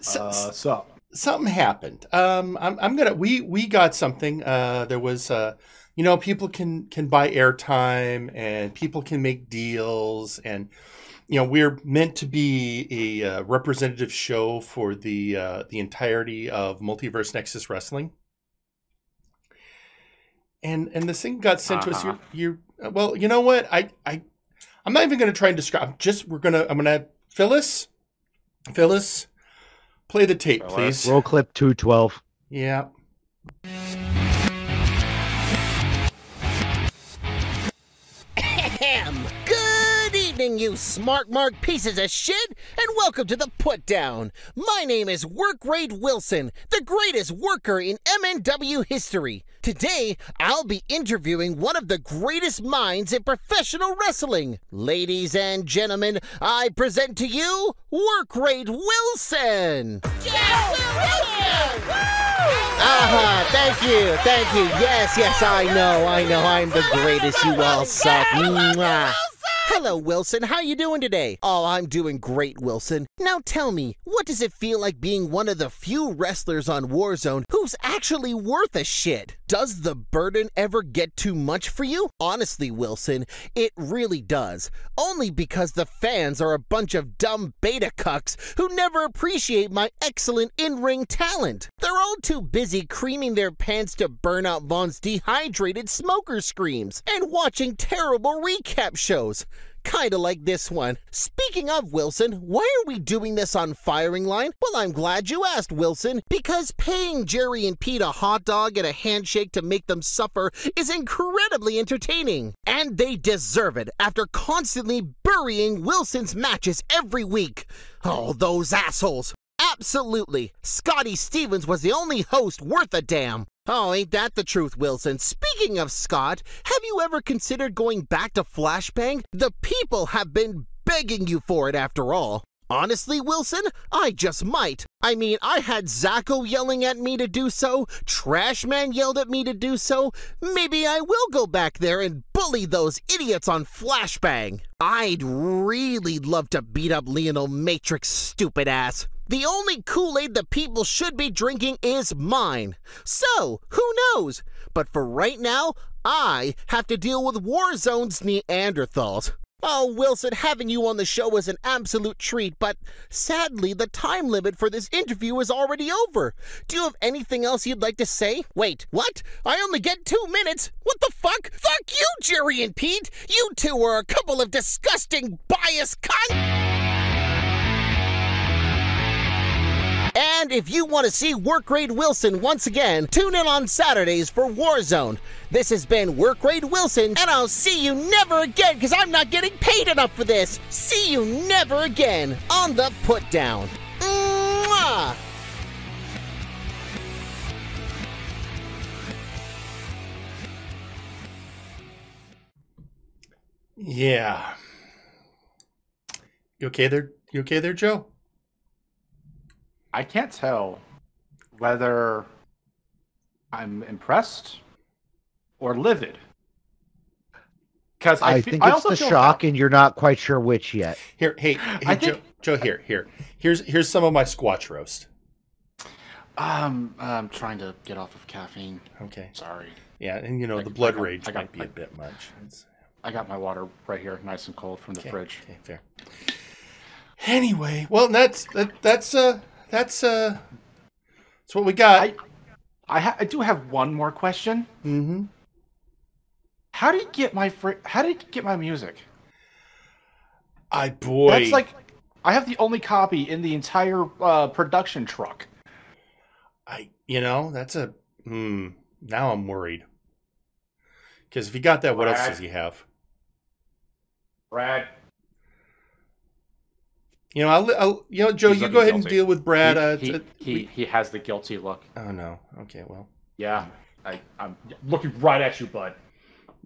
Something happened. We got something. There was, people can buy airtime and people can make deals, and we're meant to be a representative show for the entirety of Multiverse Nexus Wrestling. And this thing got sent to us. Well, you know what? I'm not even going to try and describe. I'm going to Phyllis, play the tape, please. Roll clip 212. Yeah. Good evening, you smart mark pieces of shit, and welcome to the Put Down. My name is Workrate Wilson, the greatest worker in MNW history. Today, I'll be interviewing one of the greatest minds in professional wrestling. Ladies and gentlemen, I present to you Workrate Wilson. Thank you. Yes, I know, I'm the greatest. You all suck. Mwah. Hello, Wilson. How you doing today? Oh, I'm doing great, Wilson. Now tell me, what does it feel like being one of the few wrestlers on Warzone who's actually worth a shit? Does the burden ever get too much for you? Honestly, Wilson, it really does. Only because the fans are a bunch of dumb beta cucks who never appreciate my excellent in-ring talent. They're all too busy creaming their pants to burn out Vaughn's dehydrated smoker screams and watching terrible recap shows. Kinda like this one. Speaking of, Wilson, why are we doing this on Firing Line? Well, I'm glad you asked, Wilson, because paying Jerry and Pete a hot dog and a handshake to make them suffer is incredibly entertaining. And they deserve it after constantly burying Wilson's matches every week. Oh, those assholes. Absolutely. Scotty Stevens was the only host worth a damn. Oh, ain't that the truth, Wilson? Speaking of Scott, have you ever considered going back to Flashbang? The people have been begging you for it after all. Honestly, Wilson, I just might. I mean, I had Zacho yelling at me to do so, Trashman yelled at me to do so. Maybe I will go back there and bully those idiots on Flashbang. I'd really love to beat up Lionel Matrix' stupid ass. The only Kool-Aid the people should be drinking is mine. So, who knows? But for right now, I have to deal with Warzone's Neanderthals. Oh, Wilson, having you on the show was an absolute treat, but sadly, the time limit for this interview is already over. Do you have anything else you'd like to say? Wait, what? I only get 2 minutes? What the fuck? Fuck you, Jerry and Pete! You two are a couple of disgusting, biased cunts! And if you want to see Workrate Wilson once again, tune in on Saturdays for Warzone. This has been Workrate Wilson, and I'll see you never again because I'm not getting paid enough for this. See you never again on the Put Down. Mwah! Yeah. You okay there? You okay there, Joe? I can't tell whether I'm impressed or livid. Because I think it's the shock, and you're not quite sure which yet. Here, hey, Joe, here. Here's some of my squash roast. I'm trying to get off of caffeine. Okay. Sorry. Yeah, and the blood rage might be a bit much. I got my water right here, nice and cold from the fridge. Okay, fair. Anyway, well, that's what we got. I do have one more question. Mm-hmm. How did you get my music? Boy. That's like, I have the only copy in the entire production truck. That's a now I'm worried. Because if you got that, what else does he have? Brad. Joe, you go ahead and deal with Brad. He has the guilty look. Oh no. Okay, well. Yeah, I'm looking right at you, bud.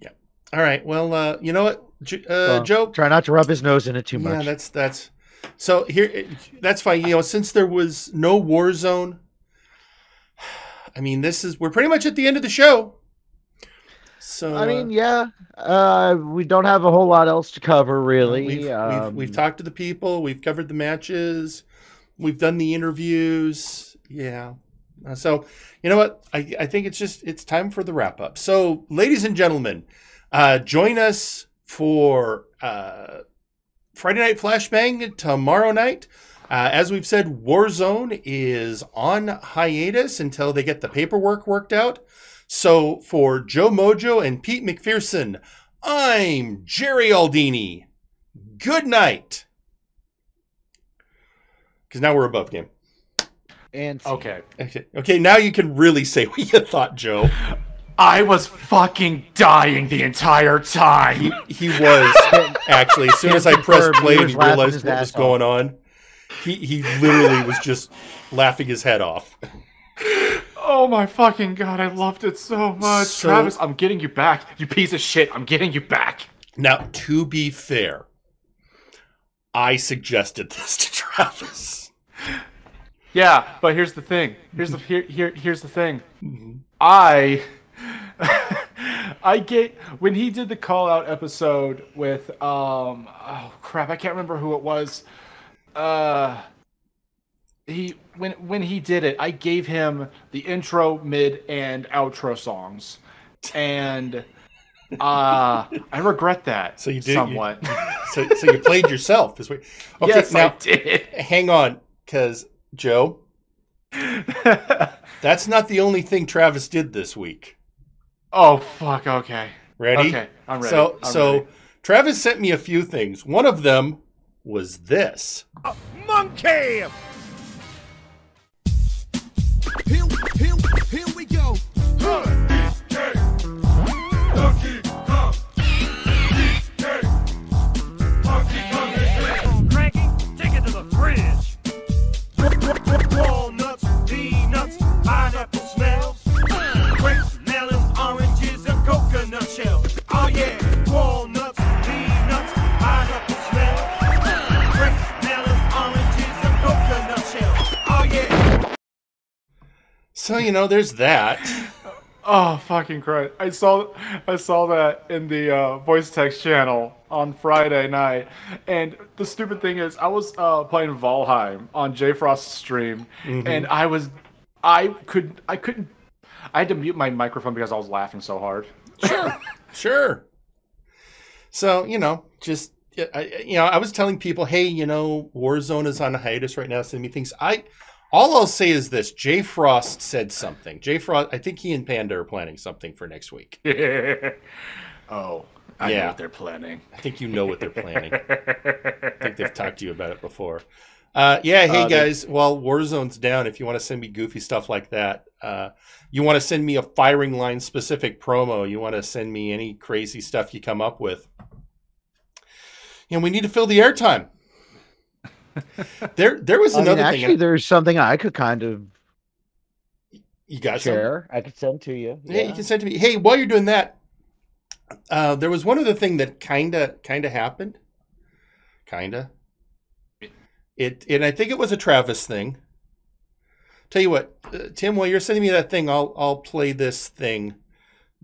Yeah. All right. Well, you know what, Joe? Try not to rub his nose in it too much. Yeah, that's. So here, that's fine. Since there was no Warzone, I mean, we're pretty much at the end of the show. So I mean, yeah, we don't have a whole lot else to cover, really. We've talked to the people. We've covered the matches. We've done the interviews. Yeah. So you know what? I think it's time for the wrap up. So, ladies and gentlemen, join us for Friday Night Flashbang tomorrow night. As we've said, Warzone is on hiatus until they get the paperwork worked out. So for Joe Mojo and Pete McPherson, I'm Jerry Aldini. Good night. Because now we're above game. And okay. Now you can really say what you thought, Joe. I was fucking dying the entire time. He was actually. As soon as I pressed play and he realized what was going on, he literally was just laughing his head off. Oh my fucking god, I loved it so much. Travis, I'm getting you back. You piece of shit, I'm getting you back. Now, to be fair, I suggested this to Travis. Yeah, but here's the thing. Here's the thing. Mm-hmm. I get when he did the call out episode with oh crap, I can't remember who it was. When he did it, I gave him the intro, mid, and outro songs, and I regret that. So you did somewhat. So you played yourself this week. Okay, yes, now, I did. Hang on, because Joe, that's not the only thing Travis did this week. Oh fuck! Okay, ready? Okay, I'm ready. So ready. Travis sent me a few things. One of them was this. Monkey! Here we go. Cranky, take it to the fridge. Walnuts, peanuts, pineapple smells. Grapes, melons, oranges, and coconut shells. Oh yeah, walnuts, peanuts, pineapple smells. Grapes, melons, oranges, and coconut shells. Oh yeah. So, there's that. Oh, fucking Christ. I saw that in the voice text channel on Friday night. And the stupid thing is, I was playing Valheim on J Frost's stream, and I had to mute my microphone because I was laughing so hard. Sure. So, I was telling people, hey, Warzone is on hiatus right now, send me things. All I'll say is this: Jay Frost said something. Jay Frost, I think he and Panda are planning something for next week. Oh, I know what they're planning. I think you know what they're planning. I think they've talked to you about it before. Hey guys, while Warzone's down, if you want to send me goofy stuff like that, you want to send me a Firing Line specific promo, you want to send me any crazy stuff you come up with, and we need to fill the airtime. There was another thing. Actually, there's something I could kind of you got share. I could send to you. Yeah, you can send to me. Hey, while you're doing that, There was one other thing that kinda happened. Kinda. And I think it was a Travis thing. Tell you what, Tim, while you're sending me that thing, I'll play this thing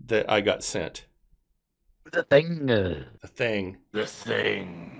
that I got sent. The thing. The thing. The thing.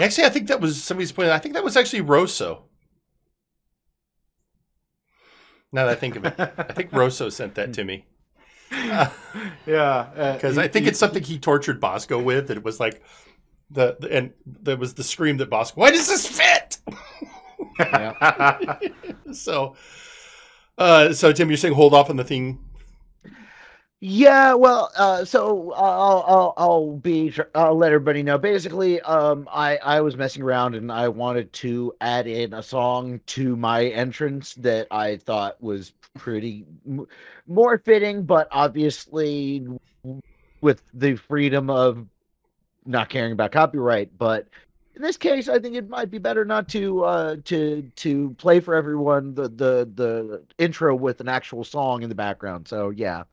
Actually, I think that was somebody's point. I think that was actually Rosso. Now that I think of it, I think Rosso sent that to me. Yeah, because I think it's something he tortured Bosco with. It was like and there was the scream that Bosco, "Why does this fit?" So Tim, you're saying hold off on the thing. Yeah, well, so I'll let everybody know. Basically, I was messing around and I wanted to add in a song to my entrance that I thought was pretty more fitting, but obviously with the freedom of not caring about copyright. But in this case, I think it might be better not to play for everyone the intro with an actual song in the background. So yeah.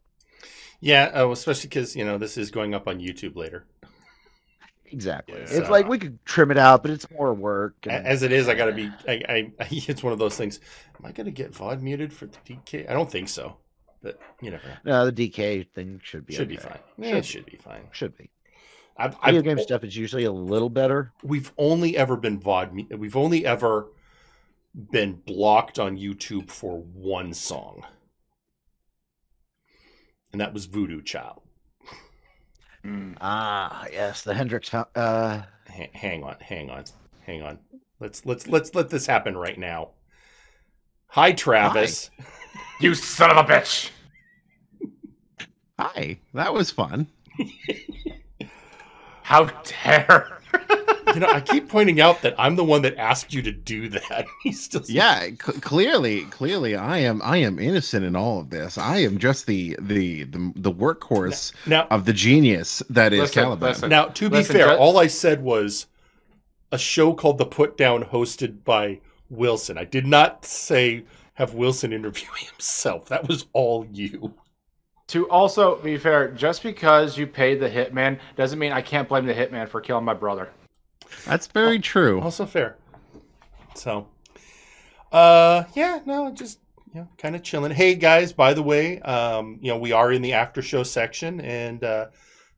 Yeah, especially because, this is going up on YouTube later. Exactly. Yeah, it's like we could trim it out, but it's more work. As it is, I got to be... it's one of those things. Am I going to get VOD muted for the DK? I don't think so. But you never know. No, the DK thing should be fine. Yeah, it should be fine. Should be. Video game stuff is usually a little better. We've only ever been We've only ever been blocked on YouTube for one song. And that was Voodoo Child. Yes, the Hendrix. Hang on. Let's let this happen right now. Hi, Travis. Hi. You son of a bitch. Hi, that was fun. How dare! I keep pointing out that I'm the one that asked you to do that. He's still clearly, I am innocent in all of this. I am just the workhorse of the genius that is Caliban. Now, to be fair, all I said was a show called The Put Down, hosted by Wilson. I did not say have Wilson interview himself. That was all you. To also be fair, just because you paid the hitman doesn't mean I can't blame the hitman for killing my brother. That's very true. Also fair. So, just kind of chilling. Hey guys, by the way, we are in the after show section, and if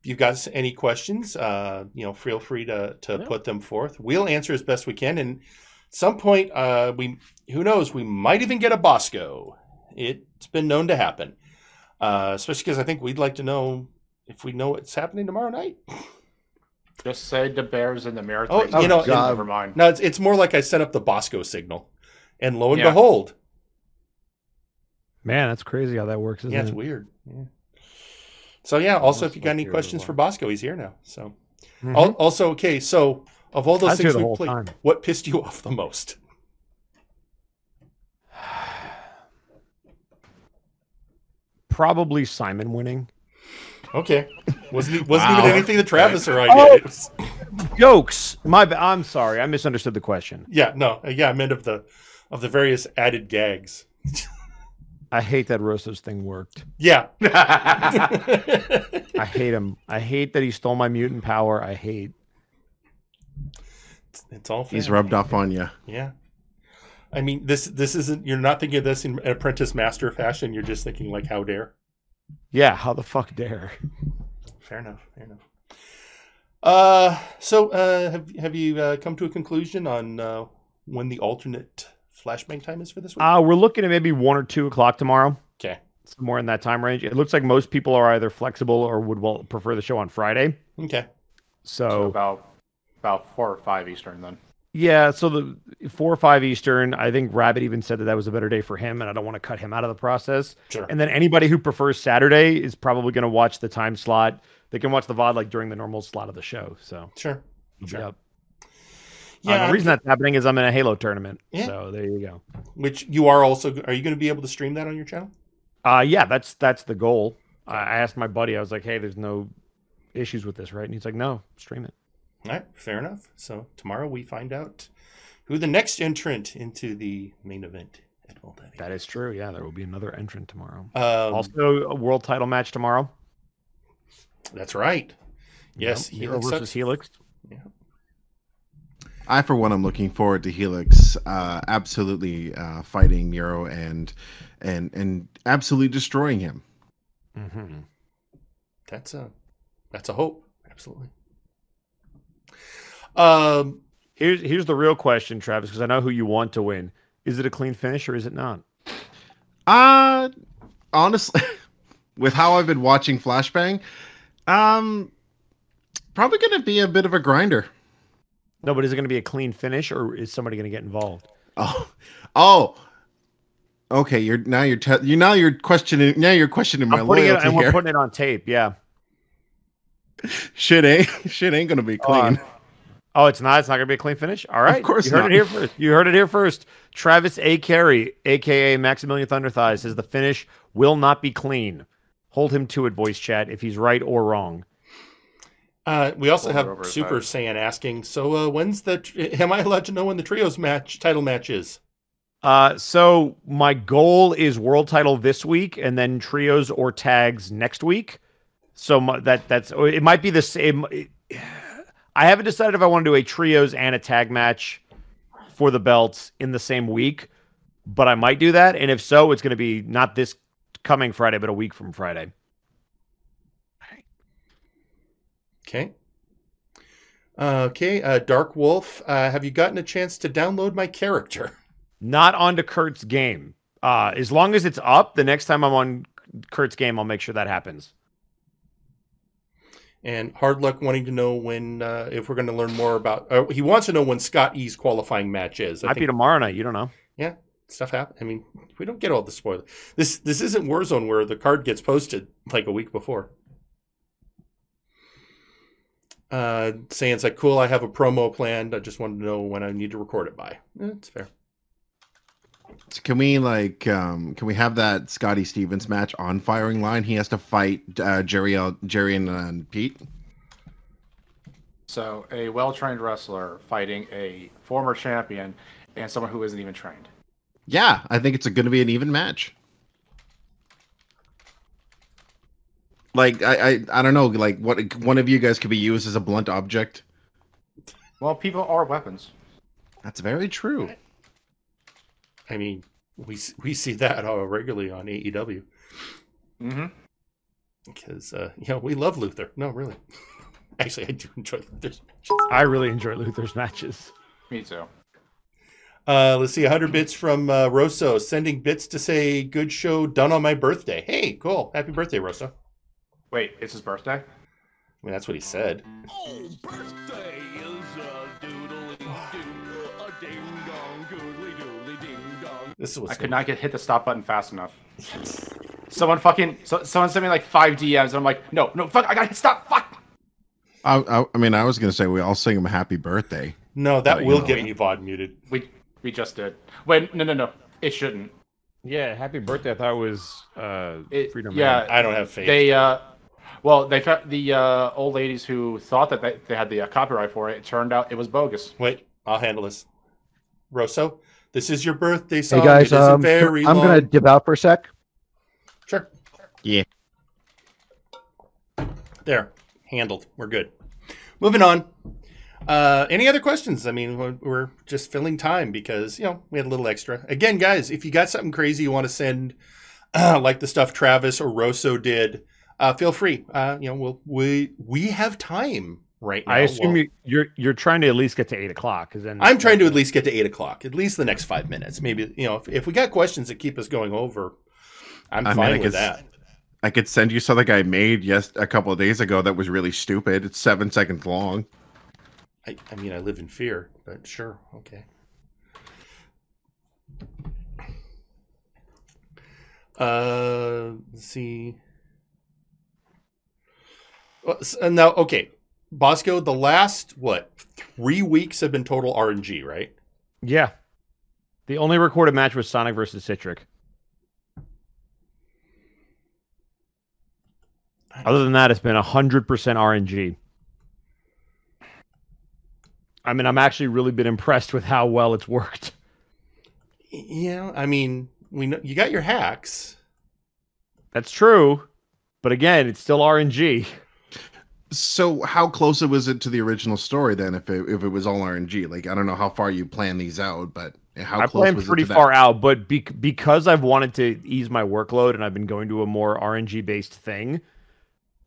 you've got any questions, feel free to put them forth. We'll answer as best we can, and at some point, who knows, we might even get a Bosco. It's been known to happen. Especially because I think we'd like to know if we know what's happening tomorrow night. Just say the Bears in the mirror. Never mind. No, it's more like I set up the Bosco signal, and lo and behold. Man, that's crazy how that works, isn't it? Yeah, it's weird. Yeah. So also, if you got any questions for Bosco, he's here now. So, also, okay, so of all those things we played, what pissed you off the most? Probably Simon winning. Okay, wasn't even anything that Travis or I did. Jokes. I'm sorry, I misunderstood the question. Yeah, no, I meant of the various added gags. I hate that Rosso's thing worked. Yeah. I hate him. I hate that he stole my mutant power. I hate. It's all fair. He's rubbed off on you. Yeah. I mean, this isn't. You're not thinking of this in Apprentice Master fashion. You're just thinking like, how dare? Yeah, how the fuck dare? Fair enough. Fair enough. So have you come to a conclusion on when the alternate flashbang time is for this week? We're looking at maybe 1 or 2 o'clock tomorrow. Okay. Somewhere in that time range. It looks like most people are either flexible or would prefer the show on Friday. Okay. So about 4 or 5 Eastern then. Yeah, so the 4 or 5 Eastern, I think Rabbit even said that was a better day for him, and I don't want to cut him out of the process. Sure. And then anybody who prefers Saturday is probably going to watch the time slot. They can watch the VOD like during the normal slot of the show. So sure. Yep. Yeah. The reason that's happening is I'm in a Halo tournament. Yeah. So there you go. Which you are also. Are you going to be able to stream that on your channel? Yeah, that's the goal. I asked my buddy. I was like, "Hey, there's no issues with this, right?" And he's like, "No, stream it." All right, fair enough. So tomorrow we find out who the next entrant into the main event at World Heavyweight. That is true. Yeah, there will be another entrant tomorrow. Also, a world title match tomorrow. That's right. Yes, yep. Helix versus Helix. Yeah. I, for one, am looking forward to Helix absolutely fighting Nero and absolutely destroying him. Mm-hmm. That's a hope. Absolutely. Here's the real question, Travis, because I know who you want to win. Is it a clean finish or is it not? Honestly, with how I've been watching Flashbang, probably going to be a bit of a grinder. No, but is it going to be a clean finish or is somebody going to get involved? Oh. Okay, you're questioning my loyalty here. We're putting it on tape. Yeah. Shit ain't gonna be clean. Oh, it's not. It's not gonna be a clean finish. All right, of course you heard not. it here first. You heard it here first. Travis A. Carey, aka Maximilian Thunderthighs, says the finish will not be clean. Hold him to it, voice chat, if he's right or wrong. We also have Super Saiyan asking. So when's am I allowed to know when the trios title match is? So my goal is world title this week, and then trios or tags next week. So it might be the same. I haven't decided if I want to do a trios and a tag match for the belts in the same week, but I might do that. And if so, it's going to be not this coming Friday, but a week from Friday. Okay. Dark Wolf, have you gotten a chance to download my character? Not onto Kurt's game. As long as it's up, the next time I'm on Kurt's game, I'll make sure that happens. And Hard Luck wanting to know when, if we're going to learn more about. He wants to know when Scott E's qualifying match is. Might be tomorrow night. You don't know. Yeah, stuff happens. I mean, we don't get all the spoilers. This isn't Warzone where the card gets posted like a week before. Saying it's like, cool, I have a promo planned. I just wanted to know when I need to record it by. It's fair. So can we have that Scotty Stevens match on Firing Line? He has to fight Jerry and Pete. So a well-trained wrestler fighting a former champion and someone who isn't even trained. Yeah, I think it's going to be an even match. Like I don't know, like what one of you guys could be used as a blunt object. Well, people are weapons. That's very true. I mean, we see that regularly on AEW. Mm-hmm. Because we love Luther. No, really. Actually, I do enjoy Luther's matches. I really enjoy Luther's matches. Me too. Let's see, 100 bits from Rosso, sending bits to say good show done on my birthday. Hey, cool. Happy birthday, Rosso. Wait, it's his birthday? I mean, that's what he said. Oh, birthday is a doodly-doo, a ding-dong, goodly-doodly-ding-dong. I could not hit the stop button fast enough. Someone sent me like 5 DMs, and I'm like, no, fuck, I gotta hit stop, fuck! I mean, I was going to say we all sing him a happy birthday. No, that will get me VOD muted. We just did. Wait, no. It shouldn't. Yeah, happy birthday. I thought it was Freedom Yeah, Man. I don't have faith. They found the old ladies who thought that they had the copyright for it. It turned out it was bogus. Wait, I'll handle this. Rosso, this is your birthday song. Hey guys, it isn't very I'm long. going to dip out for a sec. Sure. Yeah. There. Handled. We're good. Moving on. Any other questions? I mean, we're just filling time because, we had a little extra. Again, guys, if you got something crazy you want to send, like the stuff Travis or Rosso did, feel free. We have time right now. I assume you're trying to at least get to 8 o'clock. I'm trying to at least get to 8 o'clock, at least the next 5 minutes. Maybe, if we got questions that keep us going over, I'm fine with that. I could send you something I made a couple of days ago that was really stupid. It's 7 seconds long. I mean, I live in fear, but sure. Okay. Let's see. Now, okay. Bosco, the last, 3 weeks have been total RNG, right? Yeah. The only recorded match was Sonic versus Citric. Other than that, it's been 100% RNG. I mean, I'm actually really been impressed with how well it's worked. Yeah, I mean, we know you got your hacks. That's true, but again, it's still RNG. So, how close was it to the original story then? If it was all RNG, like I don't know how far you plan these out, but how close was it? I planned pretty far out, but because I've wanted to ease my workload and I've been going to a more RNG based thing.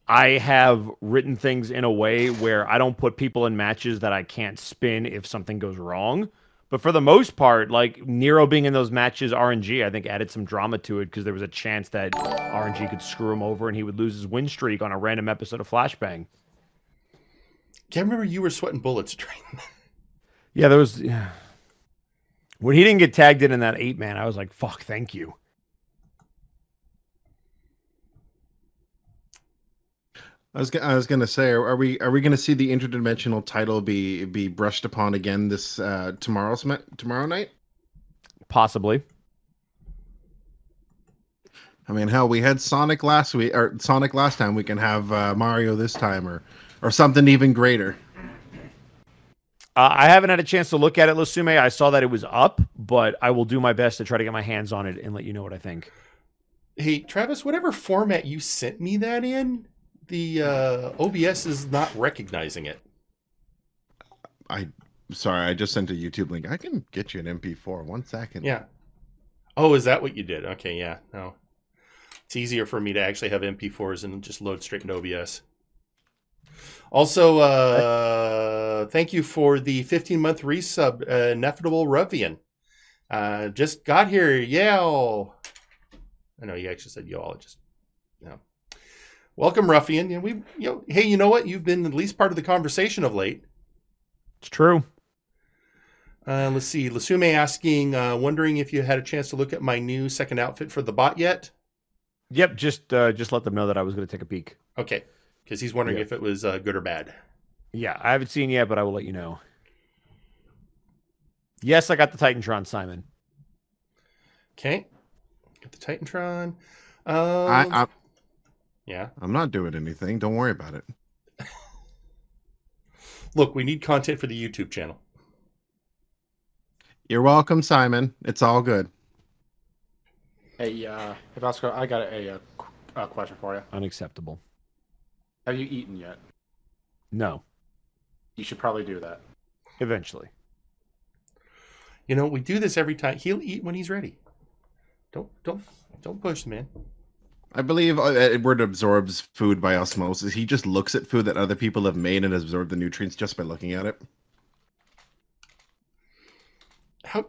I have written things in a way where I don't put people in matches that I can't spin if something goes wrong. But for the most part, like Nero being in those matches, RNG, I think added some drama to it because there was a chance that RNG could screw him over and he would lose his win streak on a random episode of Flashbang. Can't remember you were sweating bullets during that. Yeah, there was... Yeah. When he didn't get tagged in that 8-man, I was like, fuck, thank you. I was gonna say, are we gonna see the interdimensional title be brushed upon again this tomorrow night? Possibly. I mean, hell, we had Sonic last week, or Sonic last time. We can have Mario this time, or something even greater. I haven't had a chance to look at it, Lasume. I saw that it was up, but I will do my best to try to get my hands on it and let you know what I think. Hey, Travis, whatever format you sent me that in, the OBS is not recognizing it. Sorry, I just sent a YouTube link. I can get you an MP4. 1 second. Yeah. Oh, is that what you did? Okay, yeah. No. It's easier for me to actually have MP4s and just load straight into OBS. Also, thank you for the 15-month resub, Ineffable Ruvian. Just got here. Yale. I know you actually said y'all. Welcome, Ruffian. Hey, you know what? You've been at least part of the conversation of late. It's true. Let's see. Lasume asking, wondering if you had a chance to look at my new second outfit for the bot yet. Yep, just let them know that I was going to take a peek. Okay, because he's wondering if it was good or bad. Yeah, I haven't seen yet, but I will let you know. Yes, I got the Titantron, Simon. Okay, got the Titantron. Yeah. I'm not doing anything. Don't worry about it. Look, we need content for the YouTube channel. You're welcome, Simon. It's all good. Hey, Bosco, I got a question for you. Unacceptable. Have you eaten yet? No. You should probably do that. Eventually. We do this every time. He'll eat when he's ready. Don't push, man. I believe Edward absorbs food by osmosis. He just looks at food that other people have made and absorbs the nutrients just by looking at it.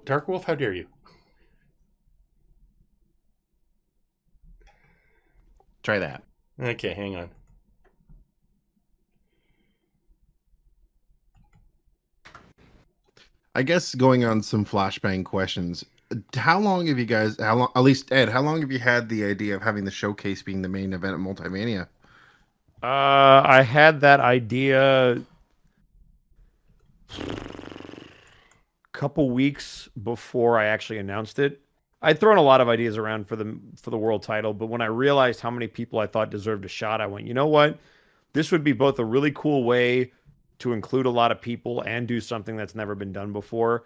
Dark Wolf, how dare you? Try that. Okay, hang on. I guess going on some Flashbang questions. How long have you guys, at least Ed, how long have you had the idea of having the showcase being the main event at Multimania? I had that idea a couple weeks before I actually announced it. I'd thrown a lot of ideas around for the world title, but when I realized how many people I thought deserved a shot, I went, you know what? This would be both a really cool way to include a lot of people and do something that's never been done before.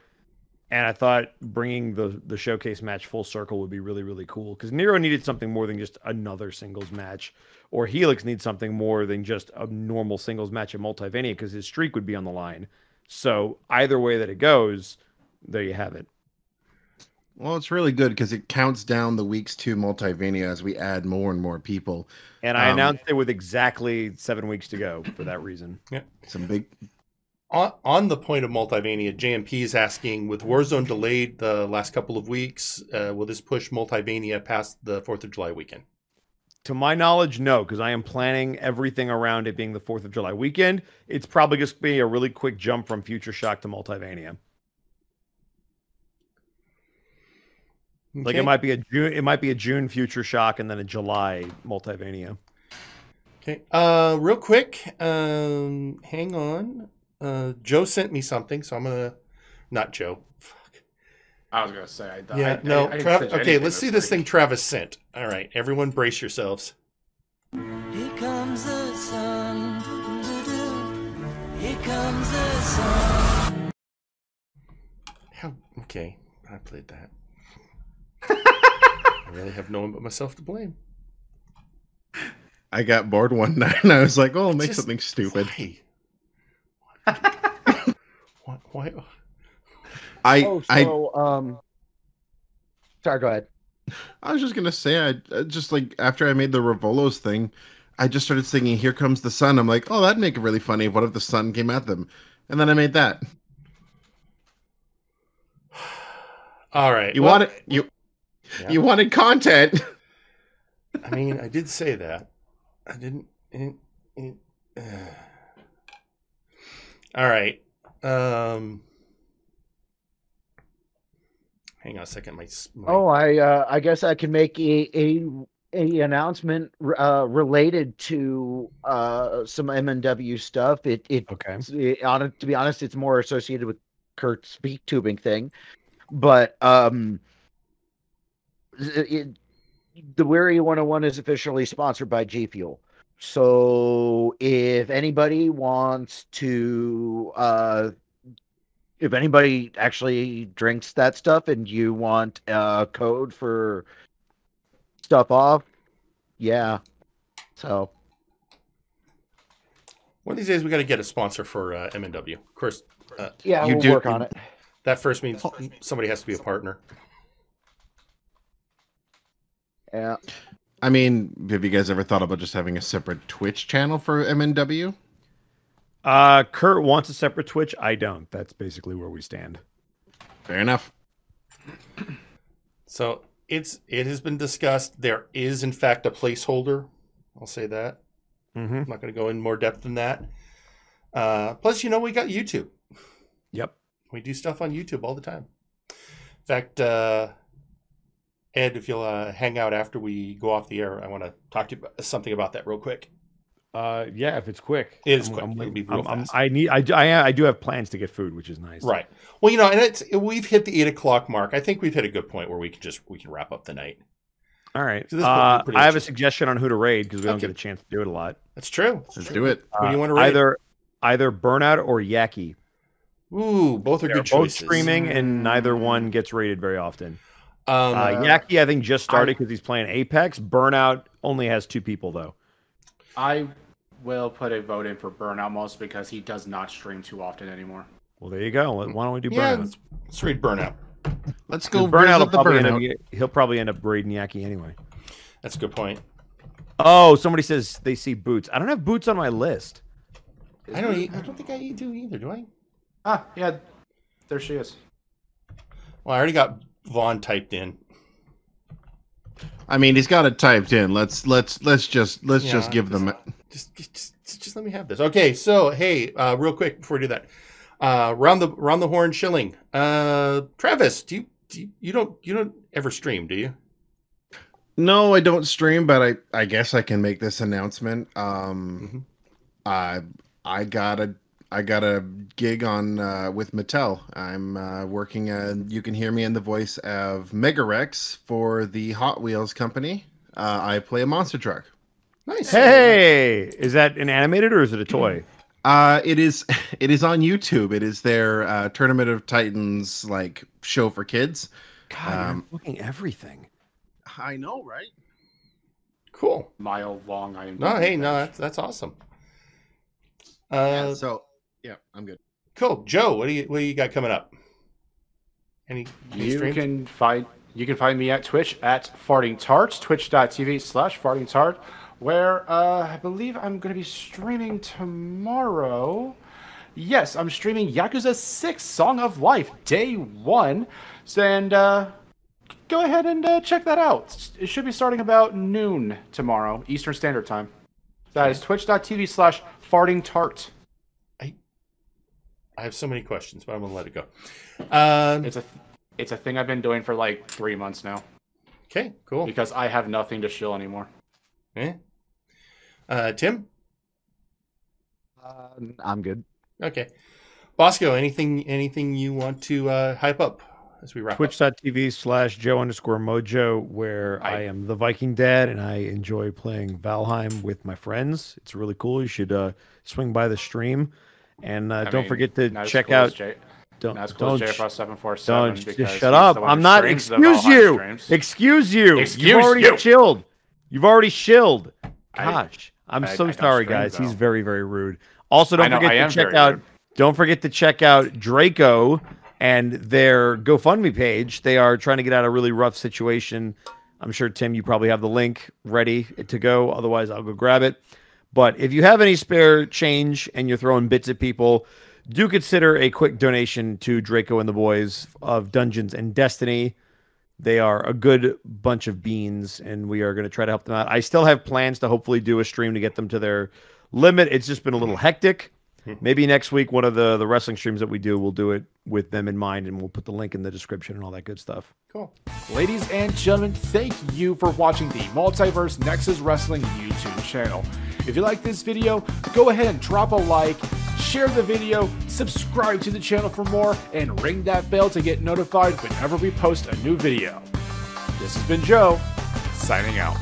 And I thought bringing the showcase match full circle would be really, really cool. Because Nero needed something more than just another singles match. Or Helix needs something more than just a normal singles match at Multivania, because his streak would be on the line. So either way that it goes, there you have it. Well, it's really good because it counts down the weeks to Multivania as we add more and more people. And I announced it with exactly 7 weeks to go for that reason. Yeah. Some big... On the point of Multivania, JMP is asking, with Warzone delayed the last couple of weeks, will this push Multivania past the 4th of July weekend? To my knowledge, no, because I am planning everything around it being the 4th of July weekend. It's probably just be a really quick jump from Future Shock to Multivania. Okay. Like it might be a June Future Shock and then a July Multivania. Okay. Real quick, hang on. Joe sent me something, so I'm gonna not Joe. Fuck. I was gonna say, okay, let's see this thing Travis sent. All right, everyone, brace yourselves. Here comes the sun. Here comes the sun. Okay, I played that. I really have no one but myself to blame. I got bored one night and I was like, "Oh, I'll make something stupid." Why? Sorry, go ahead. I was just gonna say, I just like after I made the Revolos thing, I just started singing "Here Comes the Sun." I'm like, "Oh, that'd make it really funny. What if the sun came at them?" And then I made that. All right, you wanted content. I mean, I did say that. I didn't. All right. Hang on a second. I guess I can make a announcement related to some MNW stuff. To be honest, it's more associated with Kurt's speak tubing thing, but the Weary 101 is officially sponsored by G Fuel. So if anybody wants to, if anybody actually drinks that stuff and you want a code for stuff off, yeah. So one of these days we got to get a sponsor for MNW. Of course, we'll work on it. That first means somebody has to be a partner. Yeah. I mean, have you guys ever thought about just having a separate Twitch channel for MNW? Kurt wants a separate Twitch. I don't. That's basically where we stand. Fair enough. So it has been discussed. There is, in fact, a placeholder. I'll say that. Mm-hmm. I'm not going to go in more depth than that. Plus, we got YouTube. Yep. We do stuff on YouTube all the time. In fact, Ed, if you'll hang out after we go off the air, I want to talk to you about something about that real quick. Yeah, if it's quick. It is quick. It'll be real fast. I do have plans to get food, which is nice. Right. Well, and we've hit the 8 o'clock mark. I think we've hit a good point where we can wrap up the night. All right. I have a suggestion on who to raid because we don't get a chance to do it a lot. That's true. Let's do it. Who do you want to raid? Either Burnout or Yaki. Ooh, both are good choices. Both streaming, and neither one gets rated very often. Yaki, I think, just started because he's playing Apex. Burnout only has 2 people, though. I will put a vote in for Burnout most because he does not stream too often anymore. Well, there you go. Why don't we do Burnout? Let's read Burnout. Let's go. Burnout. He'll probably end up raiding Yaki anyway. That's a good point. Oh, somebody says they see Boots. I don't have Boots on my list. I don't think I do either, do I? Ah, yeah. There she is. Well, I already got Vaughn typed in. I mean, he's got it typed in. Let's just give them. Just let me have this. Okay, so hey, real quick before we do that, round the horn shilling. Travis, you don't ever stream, do you? No, I don't stream, but I guess I can make this announcement. I got a gig on with Mattel. I'm working. You can hear me in the voice of Megarex for the Hot Wheels company. I play a monster truck. Nice. Hey, is that an animated or is it a toy? It is on YouTube. It is their Tournament of Titans like show for kids. God, you're looking everything. I know, right? Cool. Mile long. That's awesome. Yeah, I'm good. Cool. Joe, what do you got coming up? Any you streams? can find me at Twitch at FartingTart, twitch.tv/FartingTart, where I believe I'm going to be streaming tomorrow. Yes, I'm streaming Yakuza 6 Song of Life, Day 1. And go ahead and check that out. It should be starting about noon tomorrow, Eastern Standard Time. That is twitch.tv/FartingTart. I have so many questions, but I'm going to let it go. It's a thing I've been doing for like 3 months now. Okay, cool. Because I have nothing to shill anymore. Tim? I'm good. Okay. Bosco, anything you want to hype up as we wrap up? Twitch.tv/Joe_Mojo, where I am the Viking Dad, and I enjoy playing Valheim with my friends. It's really cool. You should swing by the stream. And don't forget to check out... Don't JFR 747. Shut up! I'm not. Excuse you. Excuse you. You've already chilled. You've already shilled. Gosh, I'm so sorry, guys. He's very, very rude. Also, don't forget to check out. Don't forget to check out Draco and their GoFundMe page. They are trying to get out of a really rough situation. I'm sure, Tim, you probably have the link ready to go. Otherwise, I'll go grab it. But if you have any spare change and you're throwing bits at people, do consider a quick donation to Draco and the boys of Dungeons and Destiny. They are a good bunch of beans, and we are going to try to help them out. I still have plans to hopefully do a stream to get them to their limit. It's just been a little hectic. Maybe next week, one of the wrestling streams that we do, we'll do it with them in mind, and we'll put the link in the description and all that good stuff. Cool. Ladies and gentlemen, thank you for watching the Multiverse Nexus Wrestling YouTube channel. If you like this video, go ahead and drop a like, share the video, subscribe to the channel for more, and ring that bell to get notified whenever we post a new video. This has been Joe, signing out.